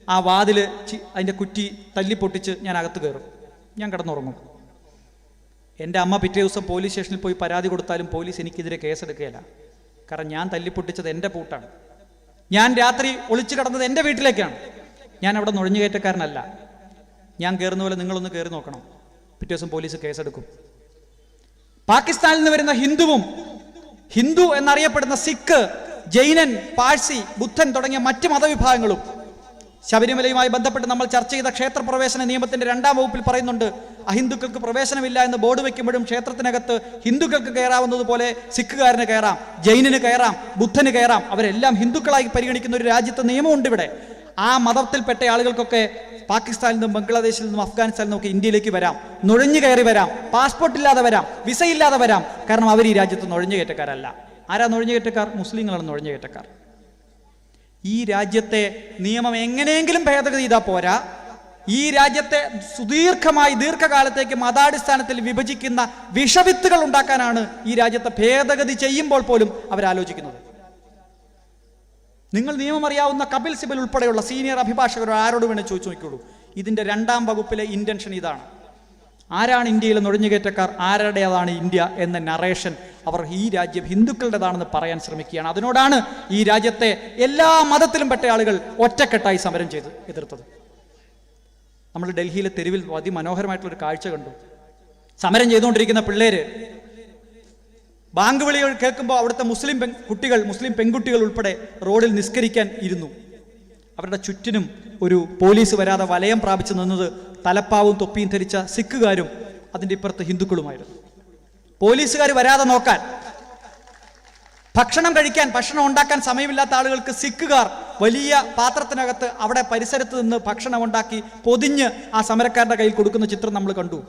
ആ വാതിൽ അതിൻ്റെ കുറ്റി തല്ലി പൊട്ടിച്ച് ഞാൻ അകത്ത് കയറും. ഞാൻ കിടന്നുറങ്ങും. എൻ്റെ അമ്മ പിറ്റേ ദിവസം പോലീസ് സ്റ്റേഷനിൽ പോയി പരാതി കൊടുത്താലും പോലീസ് എനിക്കെതിരെ കേസെടുക്കുകയില്ല. കാരണം ഞാൻ തല്ലിപ്പൊട്ടിച്ചത് എൻ്റെ പൂട്ടാണ്. ഞാൻ രാത്രി ഒളിച്ചു കിടന്നത് എൻ്റെ വീട്ടിലേക്കാണ്. ഞാൻ അവിടെ നുഴഞ്ഞുകയറ്റക്കാരനല്ല. ഞാൻ കയറുന്ന പോലെ നിങ്ങളൊന്ന് കയറി നോക്കണം, പിറ്റേ ദിവസം പോലീസ് കേസെടുക്കും. പാകിസ്ഥാനിൽ നിന്ന് വരുന്ന ഹിന്ദു എന്നറിയപ്പെടുന്ന സിഖ്, ജൈനൻ, പാഴ്സി, ബുദ്ധൻ തുടങ്ങിയ മറ്റ് മതവിഭാഗങ്ങളും ശബരിമലയുമായി ബന്ധപ്പെട്ട് നമ്മൾ ചർച്ച ചെയ്ത ക്ഷേത്രപ്രവേശന നിയമത്തിന്റെ 2-ാം വകുപ്പിൽ പറയുന്നുണ്ട്, അഹിന്ദുക്കൾക്ക് പ്രവേശനമില്ല എന്ന് ബോർഡ് വയ്ക്കുമ്പോഴും ക്ഷേത്രത്തിനകത്ത് ഹിന്ദുക്കൾക്ക് കയറാവുന്നതുപോലെ സിഖുകാരന് കയറാം, ജൈനിന് കയറാം, ബുദ്ധന് കയറാം. അവരെല്ലാം ഹിന്ദുക്കളായി പരിഗണിക്കുന്ന ഒരു രാജ്യത്തെ നിയമമുണ്ട് ഇവിടെ. ആ മതത്തിൽപ്പെട്ട ആളുകൾക്കൊക്കെ പാകിസ്ഥാനിൽ നിന്നും ബംഗ്ലാദേശിൽ നിന്നും അഫ്ഗാനിസ്ഥാനിൽ നിന്നൊക്കെ ഇന്ത്യയിലേക്ക് വരാം, നുഴഞ്ഞു കയറി വരാം, പാസ്പോർട്ട് ഇല്ലാതെ വരാം, വിസ ഇല്ലാതെ വരാം. കാരണം അവർ ഈ രാജ്യത്ത് നുഴഞ്ഞുകയറ്റക്കാരല്ല. ആരാ നുഴഞ്ഞുകയറ്റക്കാർ? മുസ്ലിങ്ങളാണ് നുഴഞ്ഞുകയറ്റക്കാർ. ഈ രാജ്യത്തെ നിയമം എങ്ങനെയെങ്കിലും ഭേദഗതി ചെയ്താൽ പോരാ. ഈ രാജ്യത്തെ ദീർഘകാലത്തേക്ക് മതാടിസ്ഥാനത്തിൽ വിഭജിക്കുന്ന വിഷവിത്തുകൾ ഉണ്ടാക്കാനാണ് ഈ രാജ്യത്തെ ഭേദഗതി ചെയ്യുമ്പോൾ പോലും അവരാലോചിക്കുന്നത്. നിങ്ങൾ നിയമം അറിയാവുന്ന കപിൽ സിബൽ ഉൾപ്പെടെയുള്ള സീനിയർ അഭിഭാഷകർ ആരോട് വേണേൽ ചോദിച്ചു നോക്കിയോളൂ. ഇതിൻ്റെ 2-ാം വകുപ്പിലെ ഇന്റൻഷൻ ഇതാണ്. ആരാണ് ഇന്ത്യയിലെ നുഴഞ്ഞുകയറ്റക്കാർ, ആരുടേതാണ് ഇന്ത്യ എന്ന നറേഷൻ അവർ ഈ രാജ്യം ഹിന്ദുക്കളുടേതാണെന്ന് പറയാൻ ശ്രമിക്കുകയാണ്. അതിനോടാണ് ഈ രാജ്യത്തെ എല്ലാ മതത്തിലും പെട്ട ആളുകൾ ഒറ്റക്കെട്ടായി സമരം ചെയ്ത് എതിർത്തത്. നമ്മൾ ഡൽഹിയിലെ തെരുവിൽ അതിമനോഹരമായിട്ടുള്ളൊരു കാഴ്ച കണ്ടു. സമരം ചെയ്തുകൊണ്ടിരിക്കുന്ന പിള്ളേര് ബാങ്ക് വിളികൾ കേൾക്കുമ്പോൾ അവിടുത്തെ മുസ്ലിം പെൺകുട്ടികൾ ഉൾപ്പെടെ റോഡിൽ നിസ്കരിക്കാൻ ഇരുന്നു. അവരുടെ ചുറ്റിനും ഒരു പോലീസ് വരാതെ വലയം പ്രാപിച്ചു നിന്നത് തലപ്പാവും തൊപ്പിയും ധരിച്ച സിഖുകാരും അതിൻ്റെ ഇപ്പുറത്ത് ഹിന്ദുക്കളുമായിരുന്നു. പോലീസുകാർ വരാതെ നോക്കാൻ, ഭക്ഷണം ഉണ്ടാക്കാൻ സമയമില്ലാത്ത ആളുകൾക്ക് സിഖുകാർ വലിയ പാത്രത്തിനകത്ത് അവിടെ പരിസരത്ത് നിന്ന് ഭക്ഷണം ഉണ്ടാക്കി പൊതിഞ്ഞ് ആ സമരക്കാരുടെ കയ്യിൽ കൊടുക്കുന്ന ചിത്രം നമ്മൾ കണ്ടു.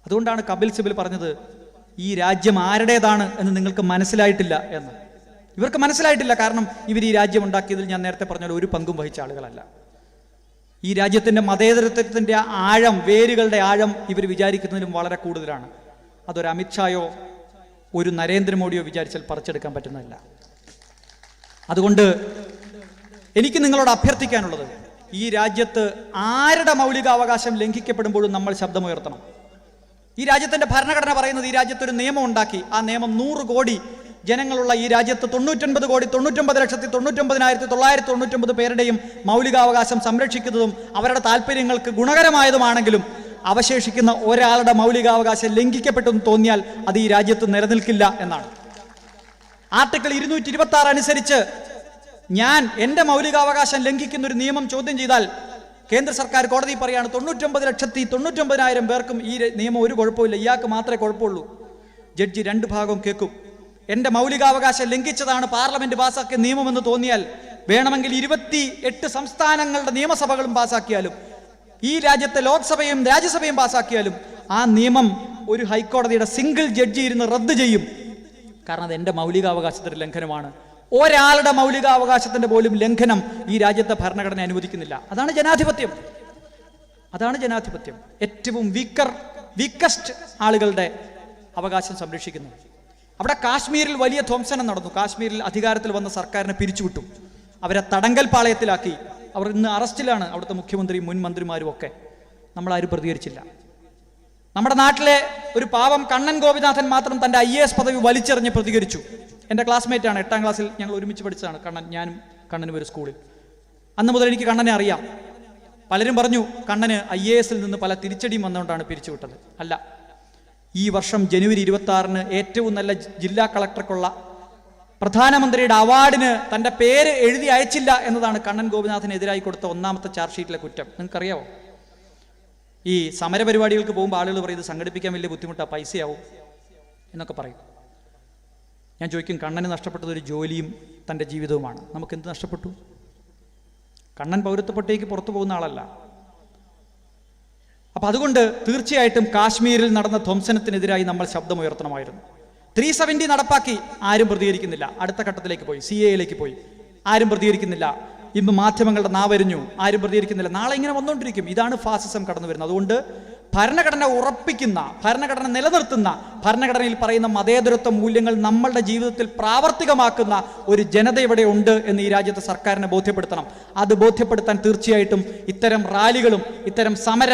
അതുകൊണ്ടാണ് കപിൽ സിബൽ പറഞ്ഞത്, ഈ രാജ്യം ആരുടേതാണ് എന്ന് നിങ്ങൾക്ക് മനസ്സിലായിട്ടില്ല എന്ന്. ഇവർക്ക് മനസ്സിലായിട്ടില്ല. കാരണം ഇവർ ഈ രാജ്യം ഉണ്ടാക്കിയതിൽ ഞാൻ നേരത്തെ പറഞ്ഞ ഒരു പങ്കും വഹിച്ച ആളുകളല്ല. ഈ രാജ്യത്തിൻ്റെ മതേതരത്വത്തിൻ്റെ ആഴം, വേരുകളുടെ ആഴം ഇവർ വിചാരിക്കുന്നതിലും വളരെ കൂടുതലാണ്. അതൊരു അമിത്ഷായോ ഒരു നരേന്ദ്രമോദിയോ വിചാരിച്ചാൽ പറിച്ചെടുക്കാൻ പറ്റുന്നതല്ല. അതുകൊണ്ട് എനിക്ക് നിങ്ങളോട് അഭ്യർത്ഥിക്കാനുള്ളത്, ഈ രാജ്യത്ത് ആരുടെ മൗലികാവകാശം ലംഘിക്കപ്പെടുമ്പോഴും നമ്മൾ ശബ്ദമുയർത്തണം. ഈ രാജ്യത്തിൻ്റെ ഭരണഘടന പറയുന്നത് ഈ രാജ്യത്തൊരു നിയമം ഉണ്ടാക്കി, ആ നിയമം 100 കോടി ജനങ്ങളുള്ള ഈ രാജ്യത്ത് 99,99,99,999 പേരുടെയും മൗലികാവകാശം സംരക്ഷിക്കുന്നതും അവരുടെ താല്പര്യങ്ങൾക്ക് ഗുണകരമായതുമാണെങ്കിലും അവശേഷിക്കുന്ന ഒരാളുടെ മൗലികാവകാശം ലംഘിക്കപ്പെട്ടെന്ന് തോന്നിയാൽ അത് ഈ രാജ്യത്ത് നിലനിൽക്കില്ല എന്നാണ്. ആർട്ടിക്കിൾ 226 അനുസരിച്ച് ഞാൻ എൻ്റെ മൗലികാവകാശം ലംഘിക്കുന്ന ഒരു നിയമം ചോദ്യം ചെയ്താൽ കേന്ദ്ര സർക്കാർ കോടതി പറയാണ് 99,99,000 പേർക്കും ഈ നിയമം ഒരു കുഴപ്പമില്ല, ഇയാൾക്ക് മാത്രമേ കുഴപ്പമുള്ളൂ. ജഡ്ജി 2 ഭാഗവും കേൾക്കും. എൻ്റെ മൗലികാവകാശം ലംഘിച്ചതാണ് പാർലമെന്റ് പാസാക്കിയ നിയമമെന്ന് തോന്നിയാൽ വേണമെങ്കിൽ 28 സംസ്ഥാനങ്ങളുടെ നിയമസഭകളും പാസാക്കിയാലും ഈ രാജ്യത്തെ ലോക്സഭയും രാജ്യസഭയും പാസാക്കിയാലും ആ നിയമം ഒരു ഹൈക്കോടതിയുടെ സിംഗിൾ ജഡ്ജി ഇരുന്ന് റദ്ദ് ചെയ്യും. കാരണം അത് എൻ്റെ മൗലികാവകാശത്തിൻ്റെ ലംഘനമാണ്. ഒരാളുടെ മൗലികാവകാശത്തിൻ്റെ പോലും ലംഘനം ഈ രാജ്യത്തെ ഭരണഘടന അനുവദിക്കുന്നില്ല. അതാണ് ജനാധിപത്യം. അതാണ് ജനാധിപത്യം. ഏറ്റവും വീക്കസ്റ്റ് ആളുകളുടെ അവകാശം സംരക്ഷിക്കുന്നു. അവിടെ കാശ്മീരിൽ വലിയ ധ്വംസനം നടന്നു. കാശ്മീരിൽ അധികാരത്തിൽ വന്ന സർക്കാരിനെ പിരിച്ചുവിട്ടു, അവരെ തടങ്കൽ പാളയത്തിലാക്കി. അവർ ഇന്ന് അറസ്റ്റിലാണ്, അവിടുത്തെ മുഖ്യമന്ത്രിയും മുൻ മന്ത്രിമാരും ഒക്കെ. നമ്മളാരും പ്രതികരിച്ചില്ല. നമ്മുടെ നാട്ടിലെ ഒരു പാവം കണ്ണൻ ഗോപിനാഥൻ മാത്രം തൻ്റെ IAS പദവി വലിച്ചെറിഞ്ഞ് പ്രതികരിച്ചു. എൻ്റെ ക്ലാസ്മേറ്റാണ്, 8ാം ക്ലാസ്സിൽ ഞങ്ങൾ ഒരുമിച്ച് പഠിച്ചതാണ് കണ്ണൻ. ഞാനും കണ്ണനും ഒരു സ്കൂളിൽ. അന്ന് മുതൽ എനിക്ക് കണ്ണനെ അറിയാം. പലരും പറഞ്ഞു കണ്ണന് IASൽ നിന്ന് പല തിരിച്ചടിയും വന്നുകൊണ്ടാണ് പിരിച്ചുവിട്ടത്. അല്ല, ഈ വർഷം ജനുവരി 26-ന് ഏറ്റവും നല്ല ജില്ലാ കളക്ടർക്കുള്ള പ്രധാനമന്ത്രിയുടെ അവാർഡിന് തൻ്റെ പേര് എഴുതി അയച്ചില്ല എന്നതാണ് കണ്ണൻ ഗോപിനാഥിനെതിരായി കൊടുത്ത 1ാമത്തെ ചാർജ് ഷീറ്റിലെ കുറ്റം. നിങ്ങൾക്കറിയാവോ? ഈ സമരപരിപാടികൾക്ക് പോകുമ്പോൾ ആളുകൾ പറയും ഇത് സംഘടിപ്പിക്കാൻ വലിയ ബുദ്ധിമുട്ടാണ്, പൈസയാവും എന്നൊക്കെ പറയും. ഞാൻ ചോദിക്കും, കണ്ണന് നഷ്ടപ്പെട്ടത് ഒരു ജോലിയും തൻ്റെ ജീവിതവുമാണ്. നമുക്ക് എന്ത് നഷ്ടപ്പെട്ടു? കണ്ണൻ പൗരത്വ പട്ടികയ്ക്ക് പുറത്തു പോകുന്ന ആളല്ല. അപ്പം അതുകൊണ്ട് തീർച്ചയായിട്ടും കാശ്മീരിൽ നടന്ന ധ്വംസനത്തിനെതിരായി നമ്മൾ ശബ്ദമുയർത്തണമായിരുന്നു. 370 നടപ്പാക്കി, ആരും പ്രതികരിക്കുന്നില്ല. അടുത്ത ഘട്ടത്തിലേക്ക് പോയി, CAA പോയി, ആരും പ്രതികരിക്കുന്നില്ല. ഇന്ന് മാധ്യമങ്ങളുടെ നാവരിഞ്ഞു, ആരും പ്രതികരിക്കുന്നില്ല. നാളെ ഇങ്ങനെ വന്നുകൊണ്ടിരിക്കും. ഇതാണ് ഫാസിസം കടന്നു വരുന്നത്. അതുകൊണ്ട് ഭരണഘടന ഉറപ്പിക്കുന്ന, ഭരണഘടന നിലനിർത്തുന്ന, ഭരണഘടനയിൽ പറയുന്ന മതേതരത്വ മൂല്യങ്ങൾ നമ്മളുടെ ജീവിതത്തിൽ പ്രാവർത്തികമാക്കുന്ന ഒരു ജനത ഇവിടെ ഉണ്ട് എന്ന് ഈ രാജ്യത്തെ സർക്കാരിനെ ബോധ്യപ്പെടുത്തണം. അത് ബോധ്യപ്പെടുത്താൻ തീർച്ചയായിട്ടും ഇത്തരം റാലികളും ഇത്തരം സമര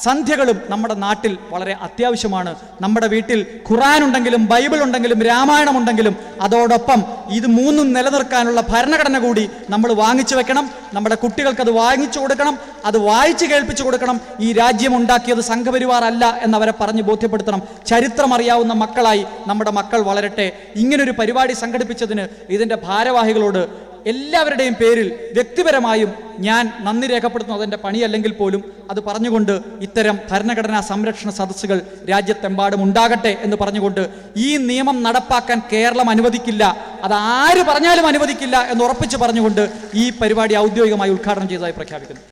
സന്ധ്യകളും നമ്മുടെ നാട്ടിൽ വളരെ അത്യാവശ്യമാണ്. നമ്മുടെ വീട്ടിൽ ഖുർആൻ ഉണ്ടെങ്കിലും ബൈബിൾ ഉണ്ടെങ്കിലും രാമായണം ഉണ്ടെങ്കിലും അതോടൊപ്പം ഇത് 3ഉം നിലനിർത്താനുള്ള ഭരണഘടന കൂടി നമ്മൾ വാങ്ങിച്ചു വെക്കണം. നമ്മുടെ കുട്ടികൾക്ക് അത് വാങ്ങിച്ചു കൊടുക്കണം, അത് വായിച്ച് കേൾപ്പിച്ചു കൊടുക്കണം. ഈ രാജ്യം ഉണ്ടാക്കിയത് സംഘപരിവാർ അല്ല എന്നവരെ പറഞ്ഞ് ബോധ്യപ്പെടുത്തണം. ചരിത്രം അറിയാവുന്ന മക്കളായി നമ്മുടെ മക്കൾ വളരട്ടെ. ഇങ്ങനൊരു പരിപാടി സംഘടിപ്പിച്ചതിന് ഇതിൻ്റെ ഭാരവാഹികളോട് എല്ലാവരുടെയും പേരിൽ വ്യക്തിപരമായും ഞാൻ നന്ദി രേഖപ്പെടുത്തുന്നു. അതെൻ്റെ പണിയല്ലെങ്കിൽ പോലും അത് പറഞ്ഞുകൊണ്ട് ഇത്തരം ഭരണഘടനാ സംരക്ഷണ സദസ്സുകൾ രാജ്യത്തെമ്പാടും ഉണ്ടാകട്ടെ എന്ന് പറഞ്ഞുകൊണ്ട് ഈ നിയമം നടപ്പാക്കാൻ കേരളം അനുവദിക്കില്ല, അത് ആര് പറഞ്ഞാലും അനുവദിക്കില്ല എന്ന് ഉറപ്പിച്ച് പറഞ്ഞുകൊണ്ട് ഈ പരിപാടി ഔദ്യോഗികമായി ഉദ്ഘാടനം ചെയ്തതായി പ്രഖ്യാപിക്കുന്നു.